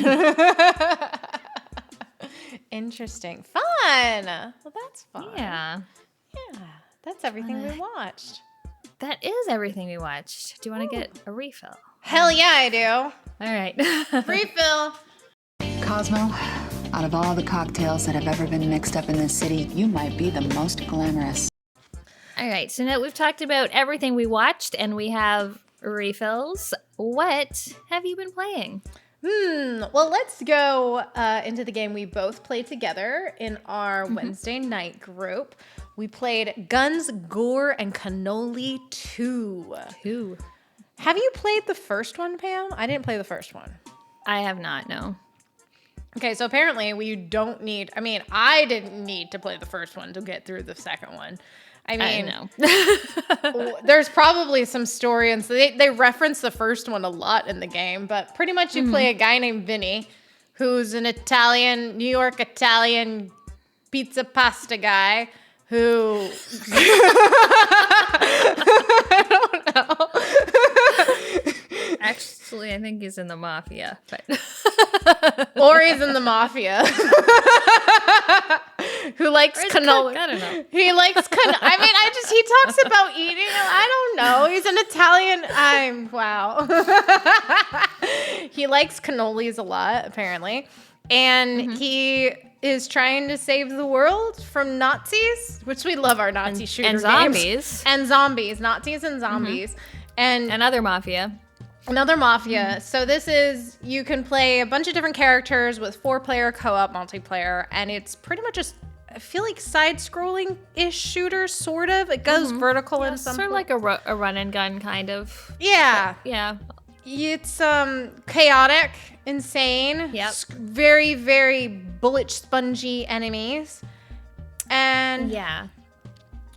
[SPEAKER 2] Interesting. Fun. Well, that's fun.
[SPEAKER 1] Yeah.
[SPEAKER 2] Yeah. That's everything we watched.
[SPEAKER 1] That is everything we watched. Do you want to get a refill?
[SPEAKER 2] Hell yeah, I do.
[SPEAKER 1] All right.
[SPEAKER 2] Refill.
[SPEAKER 3] Cosmo, out of all the cocktails that have ever been mixed up in this city, you might be the most glamorous.
[SPEAKER 1] All right. So now we've talked about everything we watched and we have refills. What have you been playing?
[SPEAKER 2] Well, let's go into the game we both played together in our Wednesday night group. We played Guns, Gore, and Cannoli 2. Have you played the first one, Pam? I didn't play the first one.
[SPEAKER 1] I have not, no.
[SPEAKER 2] Okay, so apparently we don't need... I mean, I didn't need to play the first one to get through the second one. I mean, there's probably some story, and so they reference the first one a lot in the game, but pretty much you play a guy named Vinny, who's an New York Italian pizza pasta guy who... I don't know.
[SPEAKER 1] Actually, I think he's in the mafia, but...
[SPEAKER 2] or he's in the mafia. Who likes cannoli?
[SPEAKER 1] I don't know.
[SPEAKER 2] He likes he talks about eating. I don't know. He's an Italian. Wow. He likes cannolis a lot, apparently. And he is trying to save the world from Nazis, which we love our Nazi shooter
[SPEAKER 1] and
[SPEAKER 2] games.
[SPEAKER 1] Zombies.
[SPEAKER 2] And zombies. Nazis and zombies. And
[SPEAKER 1] other mafia.
[SPEAKER 2] Another mafia. So this is, you can play a bunch of different characters with 4-player co-op multiplayer, and it's pretty much just, I feel like side-scrolling-ish shooter, sort of. It goes vertical in some
[SPEAKER 1] sort of like a run and gun, kind of.
[SPEAKER 2] Yeah.
[SPEAKER 1] But, yeah.
[SPEAKER 2] It's chaotic, insane.
[SPEAKER 1] Yep.
[SPEAKER 2] Very, very bullet spongy enemies. And
[SPEAKER 1] Yeah.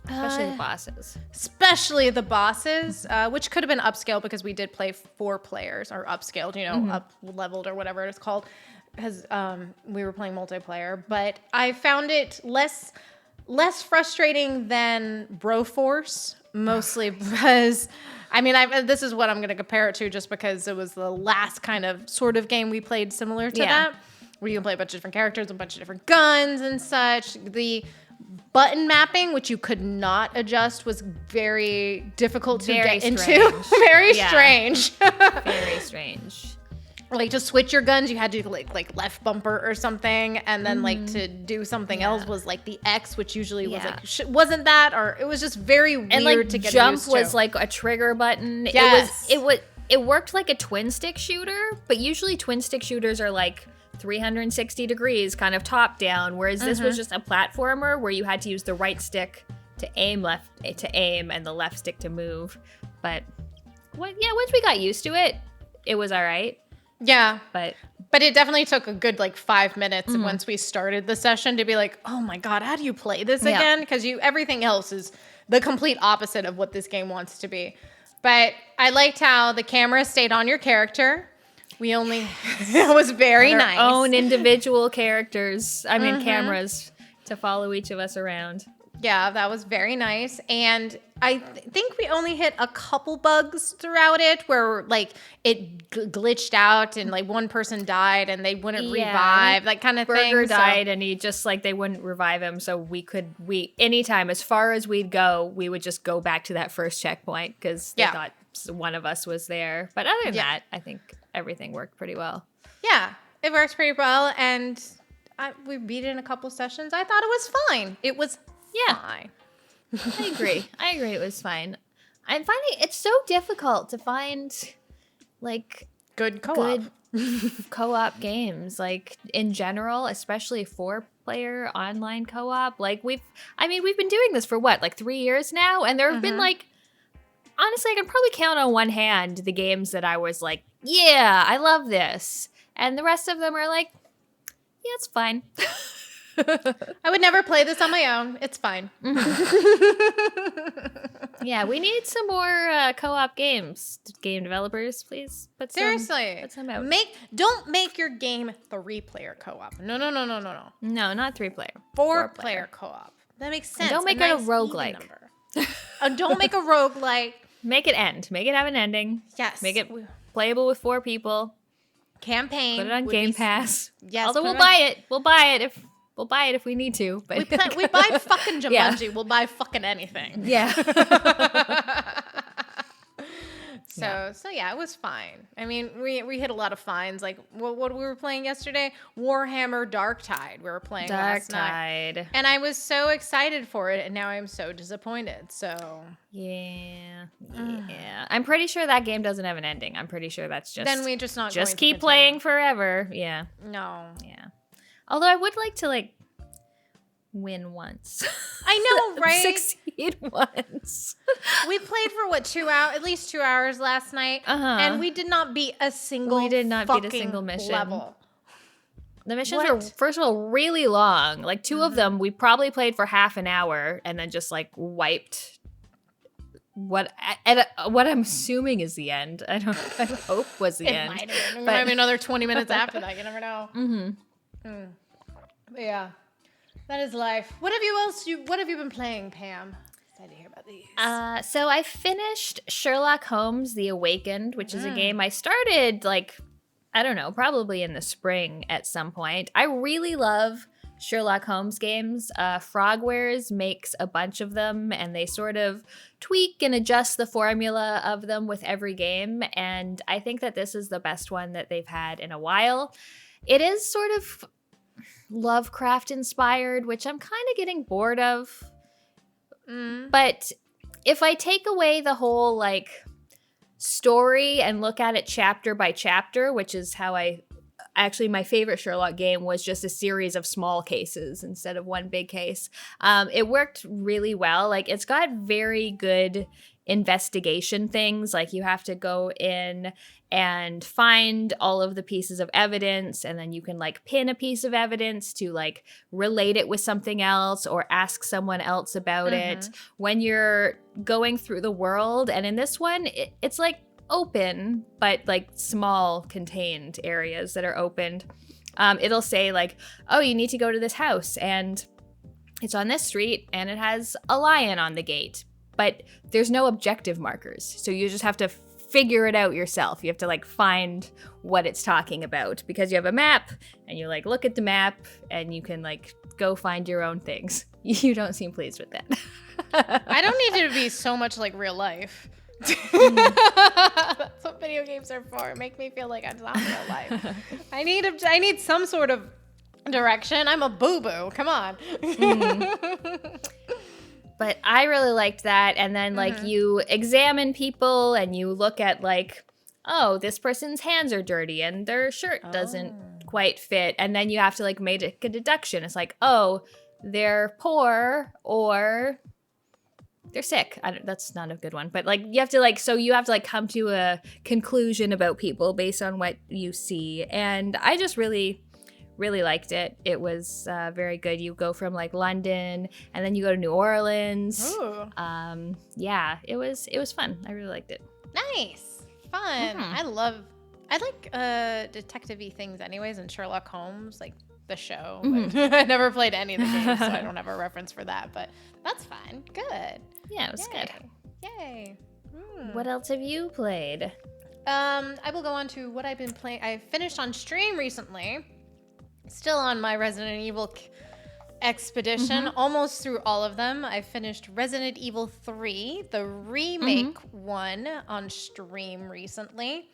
[SPEAKER 1] Especially the bosses.
[SPEAKER 2] Especially the bosses, which could have been upscaled because we did play 4 players, or upscaled, up-leveled or whatever it's called, because we were playing multiplayer. But I found it less frustrating than Broforce, mostly because, this is what I'm going to compare it to just because it was the last kind of sort of game we played similar to that, where you can play a bunch of different characters, a bunch of different guns and such. The button mapping, which you could not adjust, was very difficult to get into. Very strange.
[SPEAKER 1] Very strange.
[SPEAKER 2] Like to switch your guns, you had to like left bumper or something, and then like to do something else was like the X, which usually was like wasn't that, or it was just very weird
[SPEAKER 1] and like
[SPEAKER 2] to get
[SPEAKER 1] jump
[SPEAKER 2] used to.
[SPEAKER 1] was like a trigger button.
[SPEAKER 2] Yes.
[SPEAKER 1] It worked like a twin stick shooter, but usually twin stick shooters are like 360 degrees, kind of top down, whereas this was just a platformer where you had to use the right stick to aim and the left stick to move. But once we got used to it, it was all right.
[SPEAKER 2] Yeah,
[SPEAKER 1] but
[SPEAKER 2] it definitely took a good like 5 minutes once we started the session to be like, oh my god, how do you play this again? Because everything else is the complete opposite of what this game wants to be. But I liked how the camera stayed on your character. It was very nice.
[SPEAKER 1] Our own individual characters, cameras to follow each of us around.
[SPEAKER 2] Yeah, that was very nice. And I think we only hit a couple bugs throughout it where like it glitched out and like one person died and they wouldn't revive, that kind of thing.
[SPEAKER 1] Burger died and he just like they wouldn't revive him. So we anytime as far as we'd go, we would just go back to that first checkpoint because they thought one of us was there. But other than that, I think everything worked pretty well. Yeah,
[SPEAKER 2] it works pretty well. And we beat it in a couple sessions. I thought it was fine. It was fine.
[SPEAKER 1] I agree. It was fine. I'm finding it's so difficult to find like
[SPEAKER 2] Good co-op.
[SPEAKER 1] good co-op games, like in general, especially 4-player online co-op. Like we've been doing this for what, like 3 years now, and there have been like, honestly, I can probably count on one hand the games that I was like, yeah, I love this, and the rest of them are like, yeah, it's fine.
[SPEAKER 2] I would never play this on my own. It's fine.
[SPEAKER 1] Yeah, we need some more co-op games. Game developers, please put
[SPEAKER 2] Seriously.
[SPEAKER 1] some out.
[SPEAKER 2] Don't make your game 3-player co-op. No.
[SPEAKER 1] No, not 3-player.
[SPEAKER 2] 4-player co-op. That makes sense.
[SPEAKER 1] And don't make it a roguelike.
[SPEAKER 2] Don't make a roguelike.
[SPEAKER 1] Make it end. Make it have an ending.
[SPEAKER 2] Yes.
[SPEAKER 1] Make it playable with 4 people.
[SPEAKER 2] Campaign.
[SPEAKER 1] Put it on Game Pass.
[SPEAKER 2] Yes.
[SPEAKER 1] Although we'll buy it. We'll buy it if we need to. But
[SPEAKER 2] we buy fucking Jumanji. Yeah. We'll buy fucking anything.
[SPEAKER 1] Yeah.
[SPEAKER 2] So yeah, it was fine. I mean, we hit a lot of fines. Like what we were playing yesterday, Warhammer Dark Tide. We were playing last night, and I was so excited for it, and now I'm so disappointed. So
[SPEAKER 1] yeah. I'm pretty sure that game doesn't have an ending. I'm pretty sure that's just
[SPEAKER 2] then we just not
[SPEAKER 1] just
[SPEAKER 2] going
[SPEAKER 1] keep
[SPEAKER 2] to
[SPEAKER 1] playing forever. Yeah.
[SPEAKER 2] No.
[SPEAKER 1] Yeah. Although I would like to win once.
[SPEAKER 2] I know, right?
[SPEAKER 1] Succeed once.
[SPEAKER 2] We played for at least 2 hours last night, and we did not beat a single.
[SPEAKER 1] We did not beat a single mission.
[SPEAKER 2] Level.
[SPEAKER 1] The missions were, first of all, really long. Like 2 of them, we probably played for half an hour and then just wiped what I'm assuming is the end. I hope was the end.
[SPEAKER 2] Might have been. Maybe another 20 minutes after that. You never know. Yeah. That is life. What have you been playing, Pam? Excited to hear about these.
[SPEAKER 1] So I finished Sherlock Holmes: The Awakened, which is a game I started I don't know, probably in the spring at some point. I really love Sherlock Holmes games. Frogwares makes a bunch of them, and they sort of tweak and adjust the formula of them with every game. And I think that this is the best one that they've had in a while. It is sort of Lovecraft inspired, which I'm kind of getting bored of. But if I take away the whole story and look at it chapter by chapter, which is how my favorite Sherlock game was just a series of small cases instead of one big case. It worked really well. It's got very good investigation things. You have to go in and find all of the pieces of evidence, and then you can pin a piece of evidence to relate it with something else or ask someone else about it when you're going through the world. And in this one, it's open, but small contained areas that are opened. It'll say oh, you need to go to this house and it's on this street and it has a lion on the gate, but there's no objective markers. So you just have to figure it out yourself. You have to find what it's talking about because you have a map and you look at the map and you can go find your own things. You don't seem pleased with that.
[SPEAKER 2] I don't need it to be so much like real life. That's what video games are for. Make me feel like I'm not real life. I need some sort of direction. I'm a boo-boo. Come on.
[SPEAKER 1] But I really liked that. And then you examine people and you look at oh, this person's hands are dirty and their shirt doesn't quite fit. And then you have to make a deduction. It's oh, they're poor or they're sick. That's not a good one. But you have to so you have to come to a conclusion about people based on what you see. And I just really liked it. It was very good. You go from London and then you go to New Orleans.
[SPEAKER 2] Ooh.
[SPEAKER 1] Yeah, it was fun. I really liked it.
[SPEAKER 2] Nice. Fun. I like detective-y things anyways, and Sherlock Holmes, the show. I never played any of the games, so I don't have a reference for that, but that's fine. Good.
[SPEAKER 1] Yeah, it was good.
[SPEAKER 2] Yay.
[SPEAKER 1] What else have you played?
[SPEAKER 2] I will go on to what I've been playing. I finished on stream recently. Still on my Resident Evil expedition, almost through all of them. I finished Resident Evil 3, the remake one, on stream recently.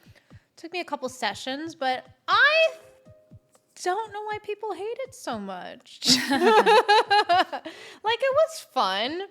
[SPEAKER 2] Took me a couple sessions, but I don't know why people hate it so much. It was fun.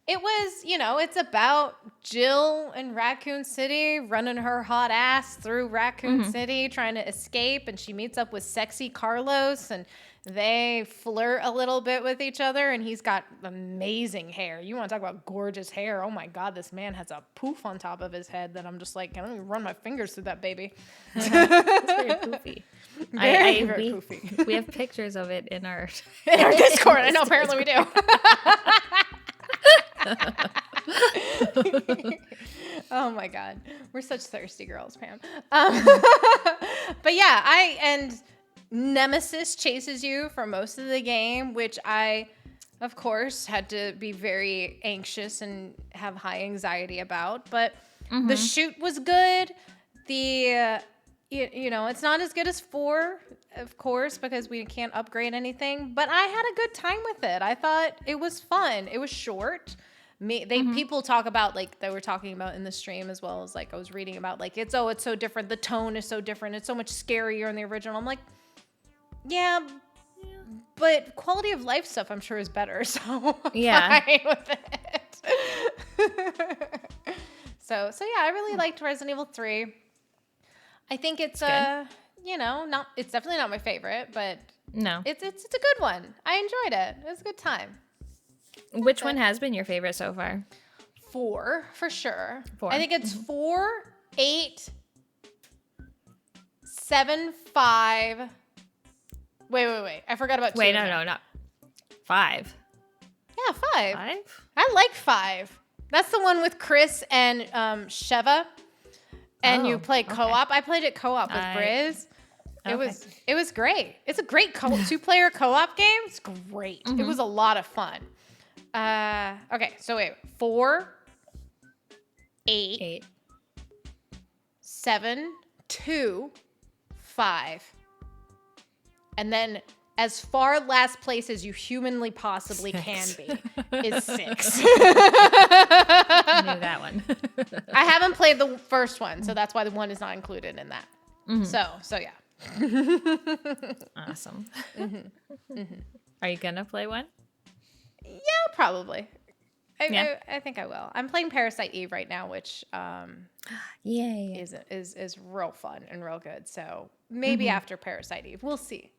[SPEAKER 2] It was, it's about Jill in Raccoon City running her hot ass through Raccoon City trying to escape, and she meets up with sexy Carlos, and they flirt a little bit with each other, and he's got amazing hair. You want to talk about gorgeous hair? Oh my God, this man has a poof on top of his head that I'm just like, can I even run my fingers through that baby?
[SPEAKER 1] It's very poofy.
[SPEAKER 2] Very poofy.
[SPEAKER 1] We have pictures of it in our
[SPEAKER 2] Discord. I know, apparently we do. Oh my God, we're such thirsty girls, Pam. But yeah, and Nemesis chases you for most of the game, which I, of course, had to be very anxious and have high anxiety about. But the shoot was good. The it's not as good as 4, of course, because we can't upgrade anything. But I had a good time with it. I thought it was fun. It was short. People talk about, like, they were talking about in the stream, as well as, like, I was reading about, like, it's so different. The tone is so different. It's so much scarier in the original. I'm like, yeah, but quality of life stuff, I'm sure, is better. So I'm fine with it. So yeah, I really liked Resident Evil 3. I think it's it's definitely not my favorite, but
[SPEAKER 1] no,
[SPEAKER 2] it's a good one. I enjoyed it. It was a good time.
[SPEAKER 1] Which one has been your favorite so far?
[SPEAKER 2] 4, for sure.
[SPEAKER 1] 4.
[SPEAKER 2] I think it's 4, 8, 7, 5. Wait. I forgot about 2.
[SPEAKER 1] Wait, no, not 5.
[SPEAKER 2] Yeah, 5.
[SPEAKER 1] 5?
[SPEAKER 2] I like 5. That's the one with Chris and Sheva. And you play co-op. I played it co-op with Briz. It was great. It's a great 2-player co-op game. It's great. It was a lot of fun. Okay, so wait. 4, 8, 7, 2, 5. And then as far last place as you humanly possibly 6. Can be is 6.
[SPEAKER 1] I knew that one.
[SPEAKER 2] I haven't played the first one, so that's why the 1 is not included in that. So yeah.
[SPEAKER 1] Awesome. Are you gonna play one?
[SPEAKER 2] Yeah, probably. I think I will. I'm playing Parasite Eve right now, which is real fun and real good. So maybe after Parasite Eve, we'll see.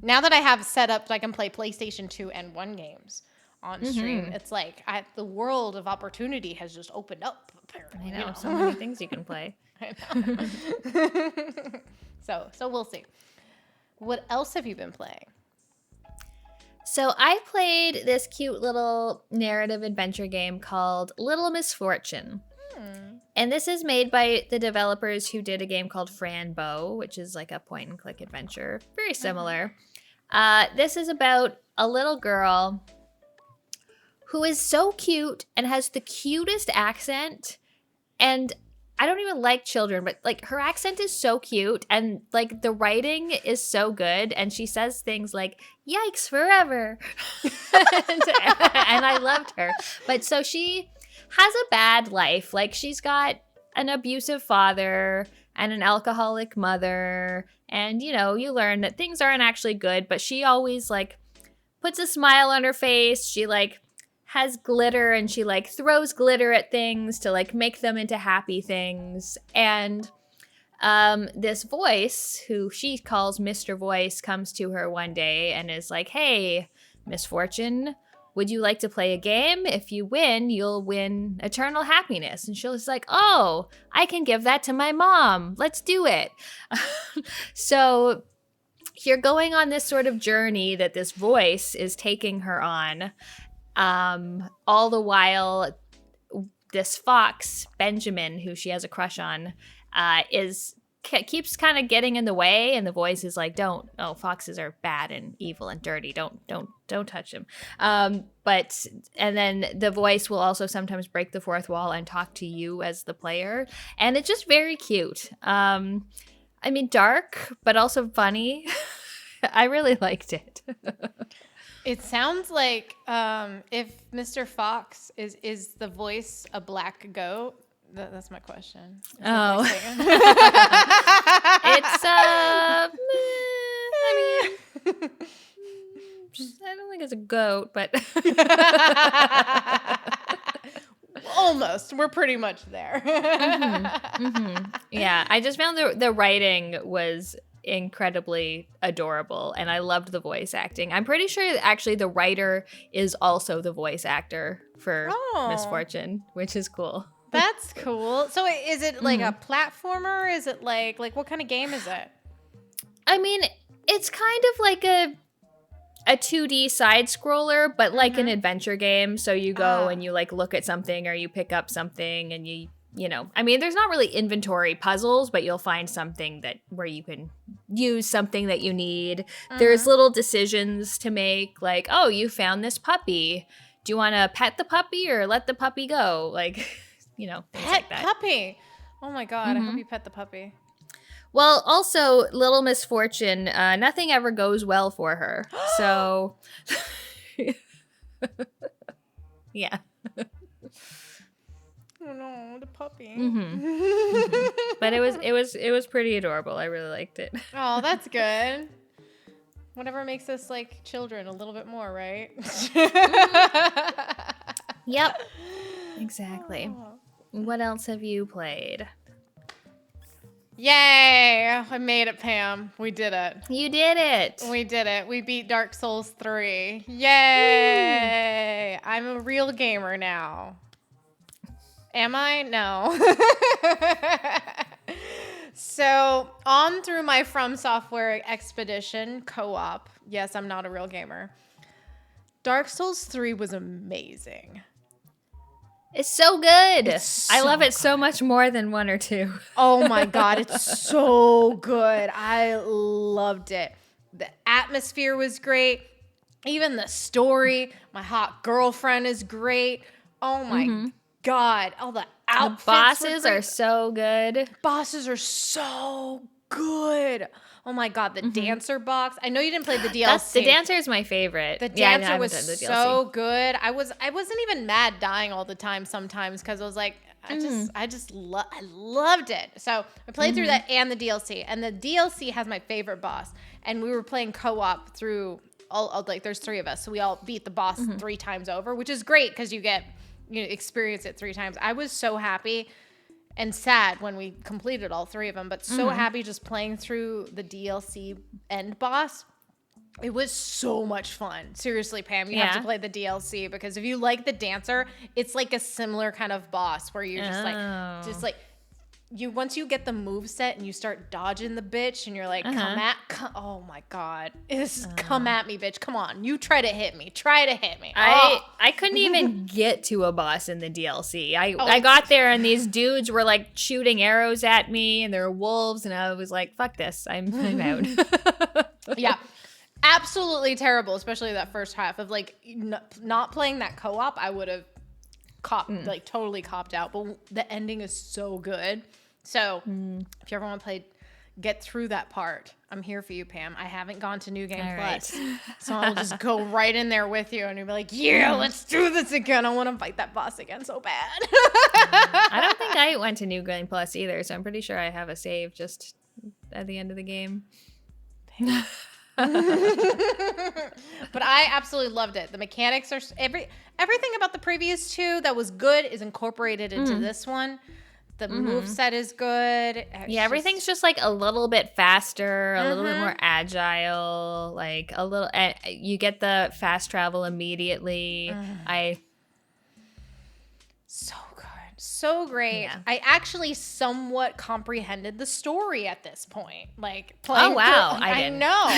[SPEAKER 2] Now that I have set up, so I can play PlayStation 2 and 1 games on stream, it's like the world of opportunity has just opened up. Apparently,
[SPEAKER 1] I know, so many things you can play.
[SPEAKER 2] I know. So we'll see. What else have you been playing?
[SPEAKER 1] So I played this cute little narrative adventure game called Little Misfortune. And this is made by the developers who did a game called Franbo, which is like a point-and-click adventure. Very similar. This is about a little girl who is so cute and has the cutest accent. And I don't even like children, but like her accent is so cute and like the writing is so good. And she says things like, yikes forever. And I loved her. But so she has a bad life. Like she's got an abusive father and an alcoholic mother. And, you know, you learn that things aren't actually good, but she always like puts a smile on her face. She like has glitter and she like throws glitter at things to like make them into happy things. And this voice, who she calls Mr. Voice, comes to her one day and is like, hey, Misfortune, would you like to play a game? If you win, you'll win eternal happiness. And she's like, oh, I can give that to my mom. Let's do it. So you're going on this sort of journey that this voice is taking her on. All the while, this fox, Benjamin, who she has a crush on, keeps kind of getting in the way, and the voice is like, foxes are bad and evil and dirty. Don't touch them. And then the voice will also sometimes break the fourth wall and talk to you as the player. And it's just very cute. I mean, dark, but also funny. I really liked it.
[SPEAKER 2] It sounds like if Mr. Fox is the voice a black goat. That's my question.
[SPEAKER 1] It's I mean, I don't think it's a goat, but
[SPEAKER 2] almost. We're pretty much there.
[SPEAKER 1] Yeah, I just found the writing was incredibly adorable, and I loved the voice acting. I'm pretty sure actually the writer is also the voice actor for Misfortune, which is cool.
[SPEAKER 2] That's cool. So is it like a platformer? Is it like what kind of game is it?
[SPEAKER 1] I mean, it's kind of like a 2D side scroller, but like an adventure game. So you go and you like look at something or you pick up something and you know, I mean, there's not really inventory puzzles, but you'll find something where you can use something that you need. There's little decisions to make, like, oh, you found this puppy. Do you want to pet the puppy or let the puppy go? Like, you know, things like that.
[SPEAKER 2] Puppy. Oh my God, I hope you pet the puppy.
[SPEAKER 1] Well, also, Little Misfortune, nothing ever goes well for her. So, yeah.
[SPEAKER 2] Oh no, the puppy.
[SPEAKER 1] But it was pretty adorable. I really liked it.
[SPEAKER 2] Oh, that's good. Whatever makes us like children a little bit more, right?
[SPEAKER 1] Yep. Exactly. What else have you played?
[SPEAKER 2] Yay! I made it, Pam. We did it.
[SPEAKER 1] You did it.
[SPEAKER 2] We did it. We beat Dark Souls 3. Yay! I'm a real gamer now. Am I? No. So, on through my From Software Expedition co-op. Yes, I'm not a real gamer. Dark Souls 3 was amazing.
[SPEAKER 1] It's so good. I love it so much more than 1 or 2.
[SPEAKER 2] Oh my God, it's so good. I loved it. The atmosphere was great. Even the story. My hot girlfriend is great. Oh my God. All the outfits.
[SPEAKER 1] The bosses are so good.
[SPEAKER 2] Bosses are so good. Oh my God, the dancer box. I know you didn't play the DLC.
[SPEAKER 1] The dancer is my favorite.
[SPEAKER 2] The dancer was so good. I wasn't even mad dying all the time sometimes because I was like, I loved it. So I played through that and the DLC. And the DLC has my favorite boss. And we were playing co-op through all like there's 3 of us. So we all beat the boss 3 times over, which is great because you experience it 3 times. I was so happy and sad when we completed all 3 of them, but so happy just playing through the DLC end boss. It was so much fun. Seriously, Pam, you have to play the DLC because if you like the dancer, it's like a similar kind of boss where you're just like you once you get the move set and you start dodging the bitch and you're like, oh my God, come at me, bitch. Come on. You try to hit me.
[SPEAKER 1] I couldn't even get to a boss in the DLC. I got there and these dudes were like shooting arrows at me and there were wolves and I was like, fuck this. I'm out.
[SPEAKER 2] Yeah. Absolutely terrible, especially that first half of like not playing that co-op. I would have totally copped out, but the ending is so good. So if you ever want to get through that part, I'm here for you, Pam. I haven't gone to New Game Plus, so I'll just go right in there with you and you'll be like, yeah, let's do this again. I want to fight that boss again so bad.
[SPEAKER 1] I don't think I went to New Game Plus either, so I'm pretty sure I have a save just at the end of the game.
[SPEAKER 2] But I absolutely loved it. The mechanics are everything about the previous 2 that was good is incorporated into this one. The moveset is good.
[SPEAKER 1] Everything's just like a little bit faster, a little bit more agile, like a little you get the fast travel immediately.
[SPEAKER 2] So good. So great. Yeah. I actually somewhat comprehended the story at this point. Like playing I didn't. know.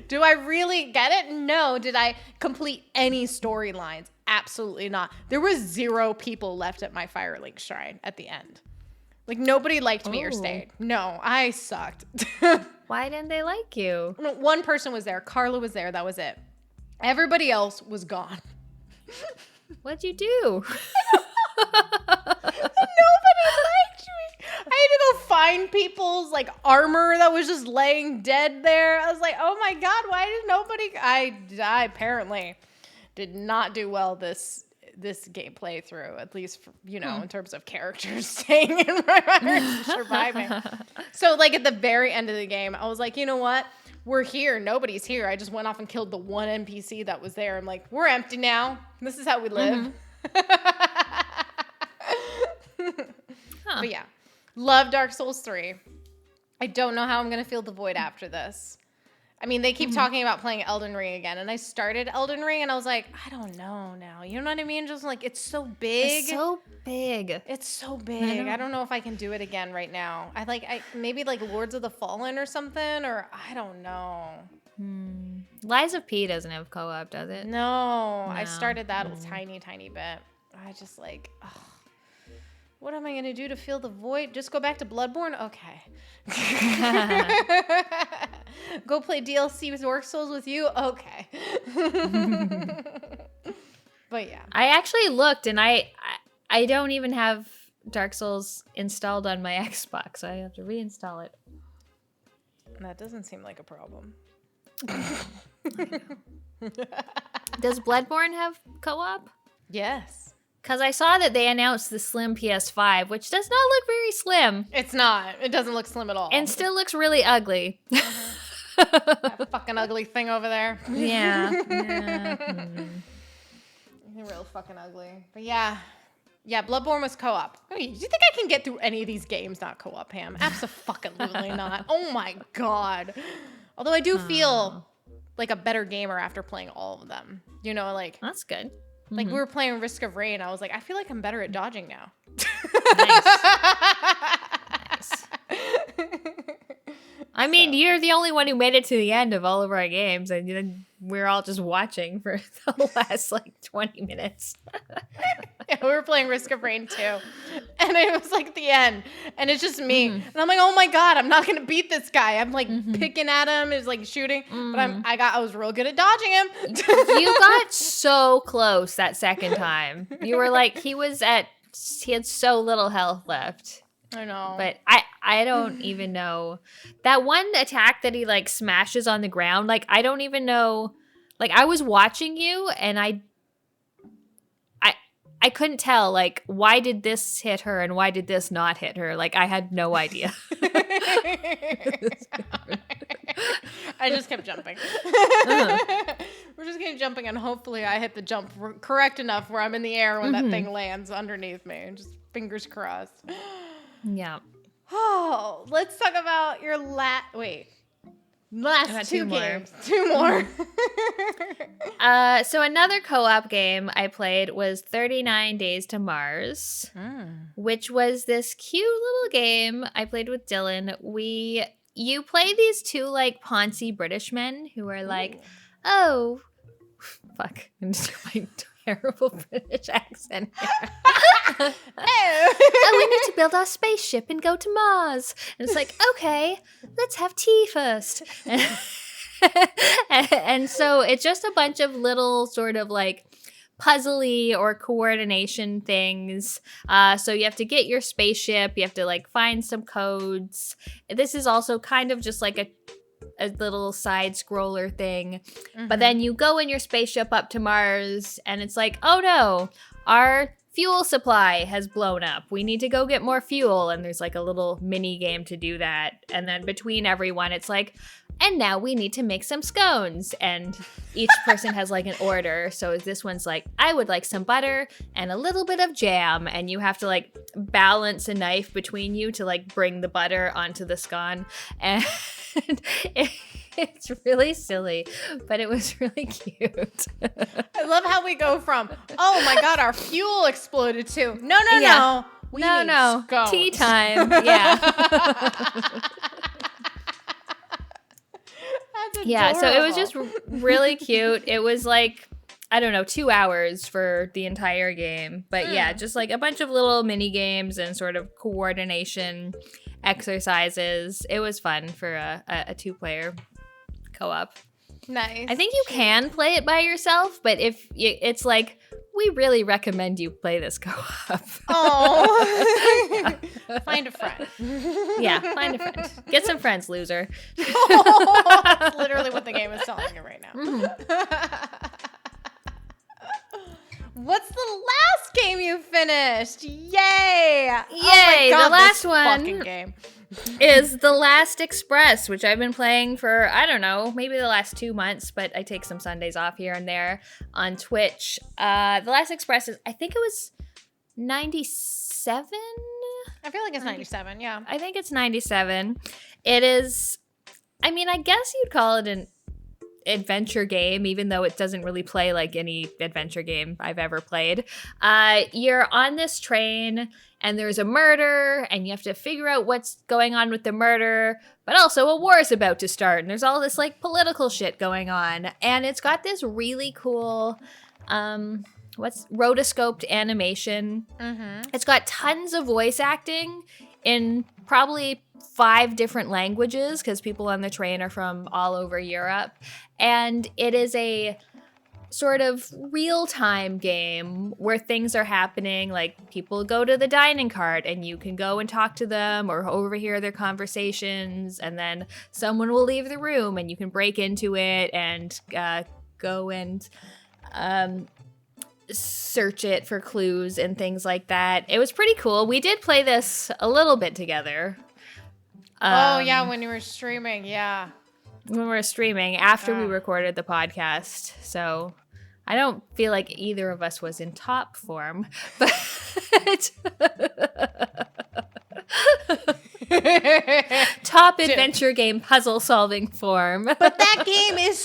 [SPEAKER 2] Do I really get it? No. Did I complete any storylines? Absolutely not. There was 0 people left at my Firelink Shrine at the end. Like nobody liked me or stayed. No, I sucked.
[SPEAKER 1] Why didn't they like you?
[SPEAKER 2] No, 1 person was there. Carla was there. That was it. Everybody else was gone.
[SPEAKER 1] What'd you do?
[SPEAKER 2] Nobody liked me. I had to go find people's like armor that was just laying dead there. I was like, oh my God, why did nobody? I apparently did not do well this game playthrough, at least for, in terms of characters staying in my surviving. So like at the very end of the game, I was like, you know what? We're here. Nobody's here. I just went off and killed the 1 NPC that was there. I'm like, we're empty now. This is how we live. But yeah, love Dark Souls 3. I don't know how I'm going to feel the void after this. I mean, they keep talking about playing Elden Ring again, and I started Elden Ring, and I was like, I don't know now. You know what I mean? Just like, it's so big.
[SPEAKER 1] It's so big.
[SPEAKER 2] It's so big. I don't know if I can do it again right now. Maybe like Lords of the Fallen or something, or I don't know.
[SPEAKER 1] Lies of P doesn't have co-op, does it?
[SPEAKER 2] No. I started that a tiny bit. I just like, what am I going to do to fill the void? Just go back to Bloodborne? Okay. Go play DLC with Dark Souls with you? Okay. But yeah.
[SPEAKER 1] I actually looked, and I don't even have Dark Souls installed on my Xbox, so I have to reinstall it.
[SPEAKER 2] That doesn't seem like a problem.
[SPEAKER 1] Does Bloodborne have co-op?
[SPEAKER 2] Yes.
[SPEAKER 1] Because I saw that they announced the slim PS5, which does not look very slim.
[SPEAKER 2] It's not. It doesn't look slim at all.
[SPEAKER 1] And still looks really ugly.
[SPEAKER 2] That fucking ugly thing over there.
[SPEAKER 1] Yeah.
[SPEAKER 2] Real fucking ugly. But yeah. Yeah, Bloodborne was co-op. I mean, do you think I can get through any of these games not co-op, Pam? Absolutely not. Oh my God. Although I do feel like a better gamer after playing all of them. You know, like...
[SPEAKER 1] That's good.
[SPEAKER 2] Like, we were playing Risk of Rain. I was like, I feel like I'm better at dodging now.
[SPEAKER 1] Nice. I mean, you're the only one who made it to the end of all of our games, and then we're all just watching for the last, 20 minutes.
[SPEAKER 2] Yeah, we were playing Risk of Rain 2. And it was, the end. And it's just me. And I'm like, oh, my God, I'm not going to beat this guy. I'm, picking at him. He's, shooting. But I was real good at dodging him.
[SPEAKER 1] You got so close that second time. You were he had so little health left.
[SPEAKER 2] I know.
[SPEAKER 1] But I don't even know. That one attack that he, smashes on the ground, I don't even know. I was watching you, and I couldn't tell, why did this hit her and why did this not hit her? I had no idea.
[SPEAKER 2] I just kept jumping. We're just keep jumping, and hopefully I hit the jump correct enough where I'm in the air when that thing lands underneath me. Just fingers crossed.
[SPEAKER 1] Yeah.
[SPEAKER 2] Oh, let's talk about your last two games. Two more.
[SPEAKER 1] So another co-op game I played was 39 Days to Mars, which was this cute little game I played with Dylan. You play these two Ponzi British men who are oh, fuck, I'm just doing my terrible British accent here. Oh, we need to build our spaceship and go to Mars. And it's okay, let's have tea first. And so it's just a bunch of little sort of puzzly or coordination things. So you have to get your spaceship, you have to find some codes. This is also kind of just a little side scroller thing. But then you go in your spaceship up to Mars and it's oh no, our fuel supply has blown up. We need to go get more fuel. And there's a little mini game to do that. And then between everyone, it's and now we need to make some scones. And each person has an order. So this one's I would like some butter and a little bit of jam. And you have to balance a knife between you to bring the butter onto the scone. And it's really silly, but it was really cute.
[SPEAKER 2] I love how we go from, oh my God, our fuel exploded too. No. We need scones.
[SPEAKER 1] Tea time. Yeah. Yeah, so it was just really cute. It was 2 hours for the entire game. But yeah, just a bunch of little mini games and sort of coordination exercises. It was fun for a 2-player co-op.
[SPEAKER 2] Nice.
[SPEAKER 1] I think you can play it by yourself, but if it's we really recommend you play this co-op.
[SPEAKER 2] Oh. Find a friend.
[SPEAKER 1] Yeah, find a friend. Get some friends, loser.
[SPEAKER 2] That's literally what the game is telling you right now. What's the last game you finished? Yay! Oh
[SPEAKER 1] Yay,
[SPEAKER 2] my God,
[SPEAKER 1] the last
[SPEAKER 2] this
[SPEAKER 1] one.
[SPEAKER 2] fucking game.
[SPEAKER 1] Is The Last Express, which I've been playing for, I don't know, maybe the last 2 months, but I take some Sundays off here and there on Twitch. The Last Express is, I think it was 97?
[SPEAKER 2] I feel like it's 97, yeah.
[SPEAKER 1] I think it's 97. It is, I mean, I guess you'd call it an adventure game, even though it doesn't really play like any adventure game I've ever played. You're on this train and there's a murder and you have to figure out what's going on with the murder, but also a war is about to start and there's all this like political shit going on. And it's got this really cool, rotoscoped animation. Mm-hmm. It's got tons of voice acting in probably 5 different languages because people on the train are from all over Europe. And it is a sort of real-time game where things are happening, like people go to the dining cart and you can go and talk to them or overhear their conversations, and then someone will leave the room and you can break into it and go and search it for clues and things like that. It was pretty cool. We did play this a little bit together.
[SPEAKER 2] Oh, yeah, when you were streaming, yeah.
[SPEAKER 1] When we were streaming after we recorded the podcast. So I don't feel like either of us was in top form, but top adventure game puzzle solving form.
[SPEAKER 2] But that game is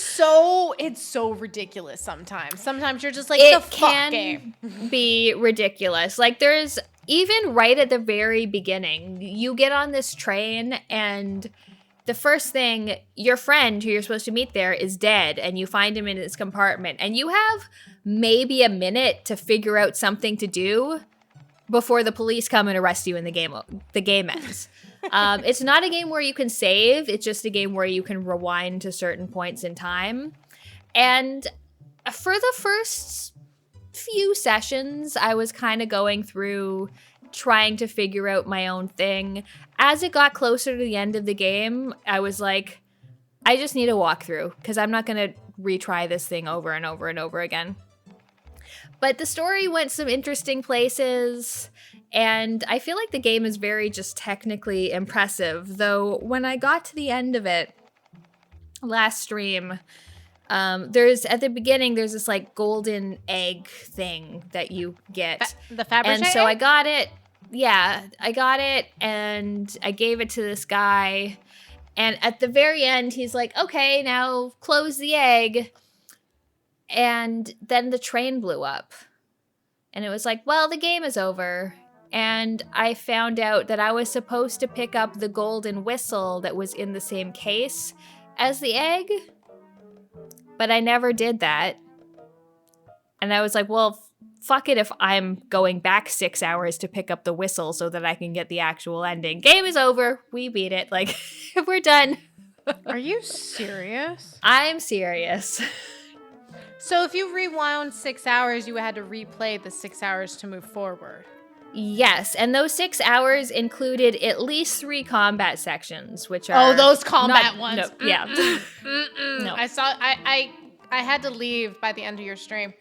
[SPEAKER 2] it's so ridiculous sometimes. Sometimes you're just like,
[SPEAKER 1] it
[SPEAKER 2] the fuck game.
[SPEAKER 1] Be ridiculous. Like there's even right at the very beginning, you get on this train and the first thing, your friend who you're supposed to meet there is dead and you find him in his compartment and you have maybe a minute to figure out something to do before the police come and arrest you and the game ends. It's not a game where you can save. It's just a game where you can rewind to certain points in time. And for the first few sessions, I was kind of going through trying to figure out my own thing. As it got closer to the end of the game, I was like, I just need a walkthrough because I'm not going to retry this thing over and over and over again. But the story went some interesting places, and I feel like the game is very just technically impressive, though when I got to the end of it last stream, at the beginning there's this like golden egg thing that you get.
[SPEAKER 2] The Fabergé
[SPEAKER 1] And so
[SPEAKER 2] egg?
[SPEAKER 1] I got it. Yeah, I got it and I gave it to this guy. And at the very end, he's like, okay, now close the egg. And then the train blew up. And it was like, well, the game is over. And I found out that I was supposed to pick up the golden whistle that was in the same case as the egg. But I never did that. And I was like, well, fuck it if I'm going back 6 hours to pick up the whistle so that I can get the actual ending. Game is over. We beat it. Like, we're done.
[SPEAKER 2] Are you serious?
[SPEAKER 1] I'm serious.
[SPEAKER 2] So if you rewound 6 hours, you had to replay the 6 hours to move forward.
[SPEAKER 1] Yes, and those 6 hours included at least 3 combat sections, which are
[SPEAKER 2] those combat ones.
[SPEAKER 1] No, yeah.
[SPEAKER 2] No. I had to leave by the end of your stream,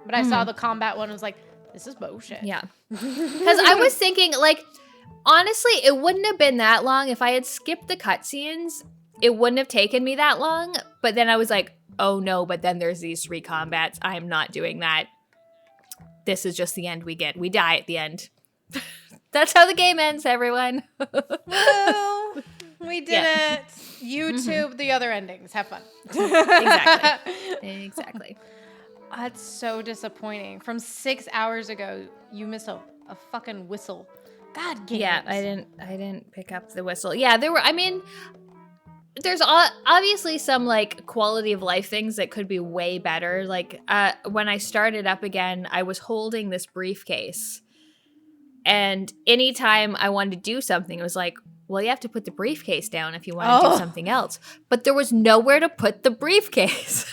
[SPEAKER 2] but I saw the combat one and was like, this is bullshit.
[SPEAKER 1] Yeah. Because I was thinking, like, honestly, it wouldn't have been that long if I had skipped the cutscenes. It wouldn't have taken me that long, but then I was like, oh no, but then there's these 3 combats. I'm not doing that. This is just the end we get. We die at the end. That's how the game ends, everyone.
[SPEAKER 2] Well, we did it. YouTube, the other endings. Have fun.
[SPEAKER 1] Exactly.
[SPEAKER 2] That's so disappointing. From 6 hours ago, you missed a fucking whistle. God, games.
[SPEAKER 1] Yeah, I didn't pick up the whistle. Yeah, there's obviously some like quality of life things that could be way better. Like when I started up again, I was holding this briefcase. And anytime I wanted to do something, it was like, well, you have to put the briefcase down if you want to do something else. But there was nowhere to put the briefcase.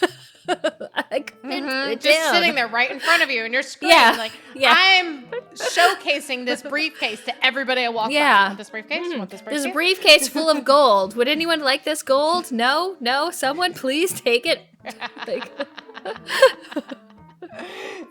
[SPEAKER 1] I couldn't put it
[SPEAKER 2] just
[SPEAKER 1] down.
[SPEAKER 2] sitting there right in front of you, and you're screaming I'm showcasing this briefcase to everybody I walk by. Want this briefcase? Want this briefcase?
[SPEAKER 1] This briefcase full of gold. Would anyone like this gold? No. Someone please take it.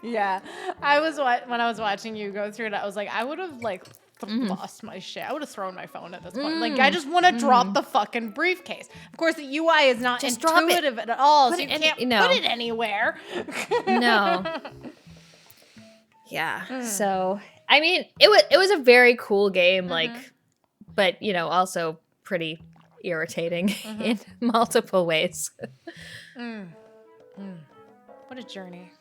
[SPEAKER 2] Yeah, when I was watching you go through it, I was like, I would have like lost my shit. I would have thrown my phone at this point. Like, I just want to drop the fucking briefcase. Of course, the UI is not
[SPEAKER 1] Just
[SPEAKER 2] intuitive at all,
[SPEAKER 1] Put
[SPEAKER 2] so you
[SPEAKER 1] it
[SPEAKER 2] can't
[SPEAKER 1] no.
[SPEAKER 2] put it anywhere.
[SPEAKER 1] No. Yeah. So, I mean, it was a very cool game, like, but also pretty irritating in multiple ways.
[SPEAKER 2] What a journey.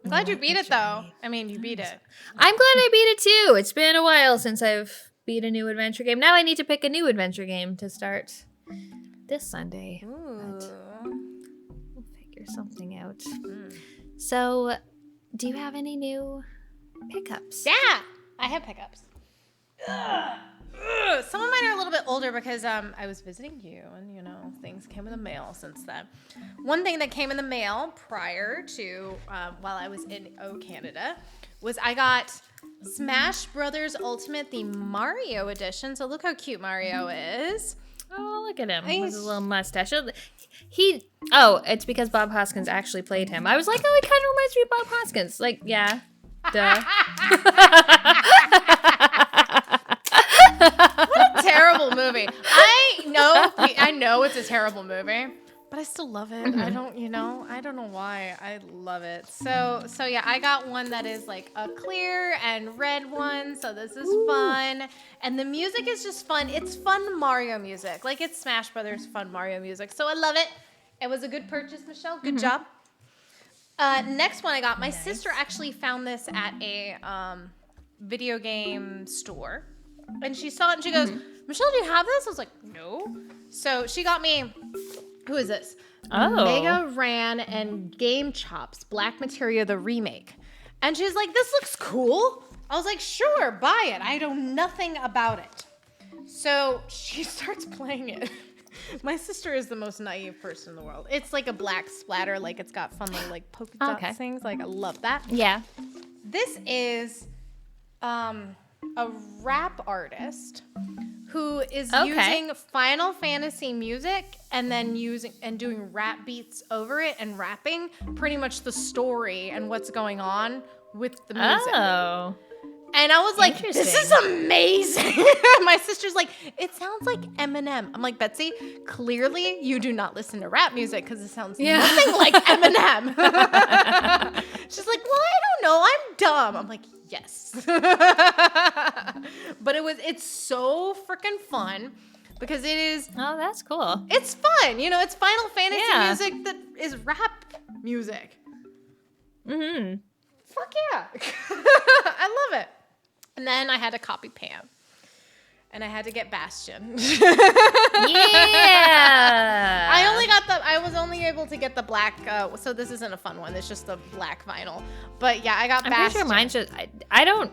[SPEAKER 2] I'm glad you beat it, though. I mean, you beat it.
[SPEAKER 1] I'm glad I beat it too. It's been a while since I've beat a new adventure game. Now I need to pick a new adventure game to start this Sunday. But we'll figure something out. So, do you have any new pickups?
[SPEAKER 2] Yeah, I have pickups. Some of mine are a little bit older because I was visiting you and, things came in the mail since then. One thing that came in the mail prior to while I was in Canada was I got Smash Brothers Ultimate, the Mario edition. So look how cute Mario is.
[SPEAKER 1] Oh, look at him with his little mustache. It's because Bob Hoskins actually played him. I was like, oh, it kind of reminds me of Bob Hoskins. Like, yeah, duh.
[SPEAKER 2] What a terrible movie. I know it's a terrible movie, but I still love it. I don't know why. I love it. So yeah, I got one that is like a clear and red one. So this is fun. And the music is just fun. It's fun Mario music. Like it's Smash Brothers fun Mario music. So I love it. It was a good purchase, Michelle. Good job. Next one I got. My sister actually found this at a video game store. And she saw it and she goes, Michelle, do you have this? I was like, no. So she got me, who is this? Mega Ran and Game Chops, Black Materia, the remake. And she's like, this looks cool. I was like, sure, buy it. I know nothing about it. So she starts playing it. My sister is the most naive person in the world. It's like a black splatter, like it's got fun little like polka dot things. Like I love that.
[SPEAKER 1] Yeah.
[SPEAKER 2] This is a rap artist who is using Final Fantasy music and then doing rap beats over it and rapping pretty much the story and what's going on with the music.
[SPEAKER 1] Oh.
[SPEAKER 2] And I was like, this is amazing. My sister's like, it sounds like Eminem. I'm like, Betsy, clearly you do not listen to rap music because it sounds nothing like Eminem. She's like, well, I don't know. I'm dumb. I'm like, yes. But it's so freaking fun because it is.
[SPEAKER 1] Oh, that's cool.
[SPEAKER 2] It's fun. It's Final Fantasy music that is rap music.
[SPEAKER 1] Mm-hmm.
[SPEAKER 2] Fuck yeah. I love it. And then I had to copy Pam. And I had to get Bastion.
[SPEAKER 1] Yeah.
[SPEAKER 2] I was only able to get the black, so this isn't a fun one. It's just the black vinyl. But yeah, I got Bastion.
[SPEAKER 1] I'm pretty sure mine's just, I don't,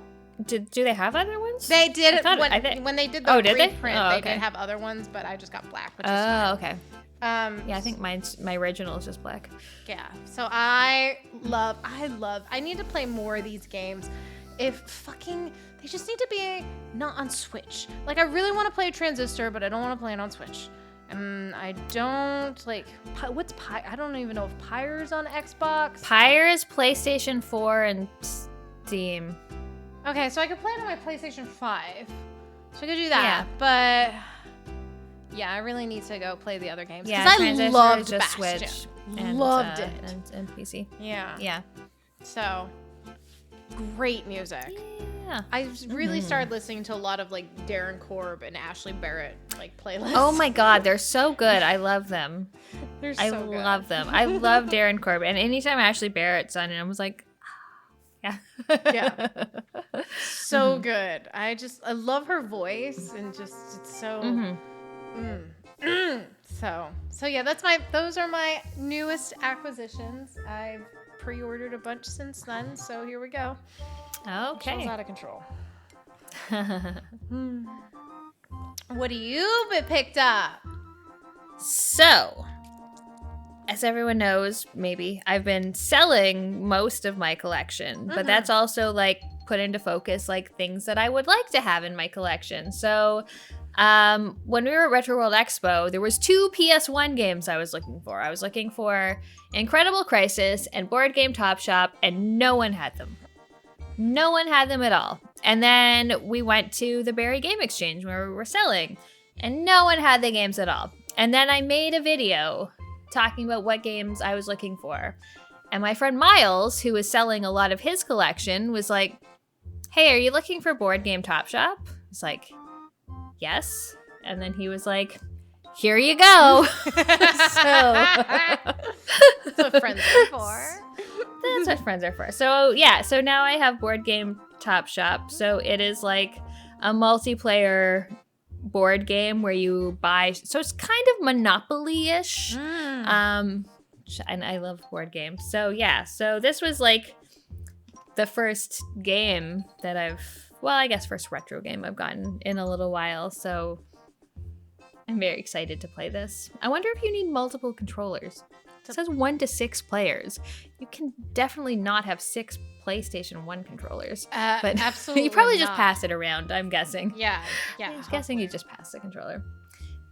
[SPEAKER 1] do they have other ones?
[SPEAKER 2] They did when they did the reprint, they did have other ones, but I just got black, which is fine.
[SPEAKER 1] Oh, okay. Yeah, I think my original is just black.
[SPEAKER 2] Yeah. So I need to play more of these games. They just need to be not on Switch. Like, I really want to play Transistor, but I don't want to play it on Switch. And I don't, what's Pyre? I don't even know if Pyre's on Xbox.
[SPEAKER 1] Pyre is PlayStation 4 and Steam.
[SPEAKER 2] Okay, so I could play it on my PlayStation 5. So I could do that. Yeah. But, yeah, I really need to go play the other games.
[SPEAKER 1] Yeah,
[SPEAKER 2] because I loved
[SPEAKER 1] just
[SPEAKER 2] Bastion.
[SPEAKER 1] Switch and,
[SPEAKER 2] loved it.
[SPEAKER 1] And PC.
[SPEAKER 2] Yeah.
[SPEAKER 1] Yeah.
[SPEAKER 2] So, great music. Yeah. I really started listening to a lot of Darren Korb and Ashley Barrett playlists.
[SPEAKER 1] Oh my god, they're so good. I love them.
[SPEAKER 2] They're so good.
[SPEAKER 1] I love them. I love Darren Korb. And anytime Ashley Barrett's on it, I was like, yeah.
[SPEAKER 2] Yeah. So good. I love her voice and just it's so So yeah, those are my newest acquisitions. I've pre-ordered a bunch since then, so here we go.
[SPEAKER 1] Okay.
[SPEAKER 2] Michelle's out of control. What do you picked up?
[SPEAKER 1] So, as everyone knows, maybe, I've been selling most of my collection, but that's also put into focus things that I would like to have in my collection. So, when we were at Retro World Expo, there was 2 PS1 games I was looking for. I was looking for Incredible Crisis and Board Game Top Shop, and no one had them. No one had them at all. And then we went to the Barry Game Exchange where we were selling, and no one had the games at all. And then I made a video talking about what games I was looking for. And my friend Miles, who was selling a lot of his collection, was like, hey, are you looking for Board Game Top Shop? I was like, yes. And then he was like, here you go.
[SPEAKER 2] That's what friends are for.
[SPEAKER 1] That's what friends are for. So yeah, so now I have Board Game Top Shop. So it is like a multiplayer board game where you buy, so it's kind of Monopoly-ish. And I love board games. So yeah, so this was like the first game that I guess first retro game I've gotten in a little while. So I'm very excited to play this. I wonder if you need multiple controllers. It says 1 to 6 players. You can definitely not have 6 PlayStation 1 controllers. But
[SPEAKER 2] absolutely
[SPEAKER 1] you probably
[SPEAKER 2] not.
[SPEAKER 1] just pass it around, I'm guessing.
[SPEAKER 2] Yeah.
[SPEAKER 1] I'm guessing you just pass the controller.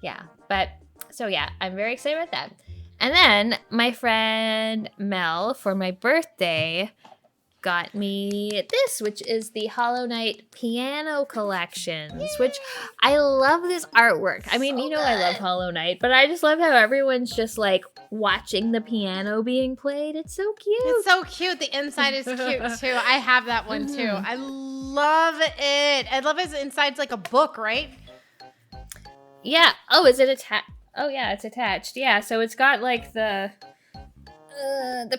[SPEAKER 1] Yeah, but so yeah, I'm very excited about that. And then my friend Mel, for my birthday, got me this, which is the Hollow Knight piano collections, which I love this artwork. I mean, you know, I love Hollow Knight, but I just love how everyone's just like watching the piano being played. It's so cute.
[SPEAKER 2] It's so cute. The inside is cute too. I have that one too. I love it. I love it. Inside's like a book, right?
[SPEAKER 1] Yeah. Oh, is it attached? Oh, yeah, it's attached. Yeah, so it's got like the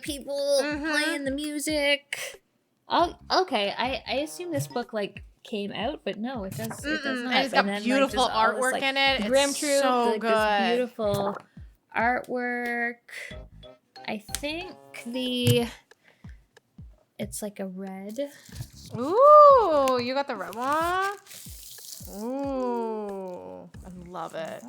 [SPEAKER 1] people playing the music. Oh, okay. I assume this book like came out, but no, it does. It does not.
[SPEAKER 2] And it's got
[SPEAKER 1] then,
[SPEAKER 2] beautiful
[SPEAKER 1] like, all this,
[SPEAKER 2] artwork
[SPEAKER 1] like,
[SPEAKER 2] in it.
[SPEAKER 1] Grim
[SPEAKER 2] It's
[SPEAKER 1] Troop,
[SPEAKER 2] so
[SPEAKER 1] like,
[SPEAKER 2] good.
[SPEAKER 1] this beautiful artwork. I think it's like a red.
[SPEAKER 2] Ooh, you got the red one? Ooh, I love it.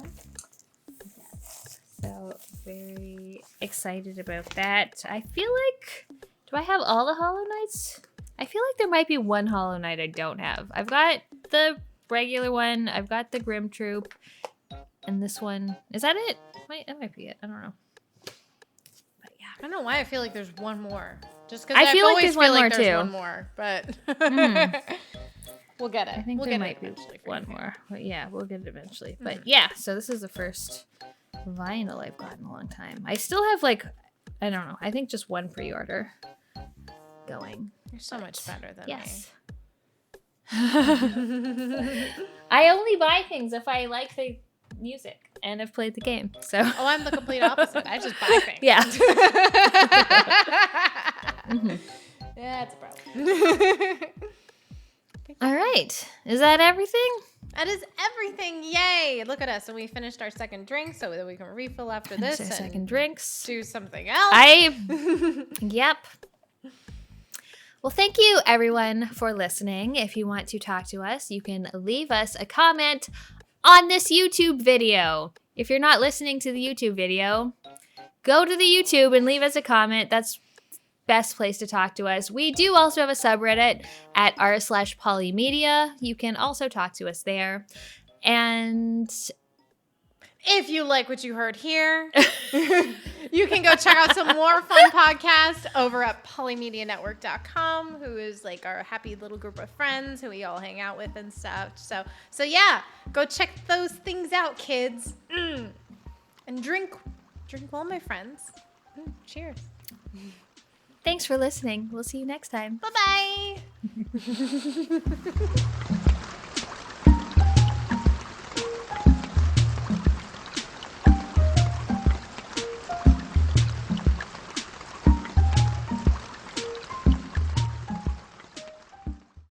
[SPEAKER 1] So very excited about that. I feel like, do I have all the Hollow Knights? I feel like there might be one Hollow Knight I don't have. I've got the regular one. I've got the Grim Troop. And this one. Is that it? That might be it. I don't know. But yeah.
[SPEAKER 2] I don't know why I feel like there's one more. Just because
[SPEAKER 1] I feel like there's one more,
[SPEAKER 2] there's
[SPEAKER 1] too.
[SPEAKER 2] one more, but we'll get it.
[SPEAKER 1] I think
[SPEAKER 2] we'll
[SPEAKER 1] there
[SPEAKER 2] get
[SPEAKER 1] might
[SPEAKER 2] it
[SPEAKER 1] be
[SPEAKER 2] eventually.
[SPEAKER 1] one more. But yeah, we'll get it eventually. But yeah, so this is the first vinyl I've gotten in a long time. I still have like, I don't know, I think just one pre-order going.
[SPEAKER 2] You're so much better than
[SPEAKER 1] Yes. I only buy things if I like the music and have played the game. So
[SPEAKER 2] me. Oh, I'm the complete opposite. I just buy things.
[SPEAKER 1] yeah.
[SPEAKER 2] Yeah, it's a problem.
[SPEAKER 1] All right. Is that everything?
[SPEAKER 2] That is everything. Yay. Look at us. And we finished our second drink so that we can refill after this.
[SPEAKER 1] Our
[SPEAKER 2] and
[SPEAKER 1] second drinks.
[SPEAKER 2] do something else.
[SPEAKER 1] Yep. Well, thank you everyone for listening. If you want to talk to us, you can leave us a comment on this YouTube video. If you're not listening to the YouTube video, go to the YouTube and leave us a comment. That's best place to talk to us. We do also have a subreddit at r/polymedia. You can also talk to us there. And
[SPEAKER 2] if you like what you heard here, you can go check out some more fun podcasts over at polymedianetwork.com, who is like our happy little group of friends who we all hang out with and stuff. So yeah, go check those things out, kids. And drink well, my friends. Cheers.
[SPEAKER 1] thanks for listening. We'll see you next time.
[SPEAKER 2] Bye-bye.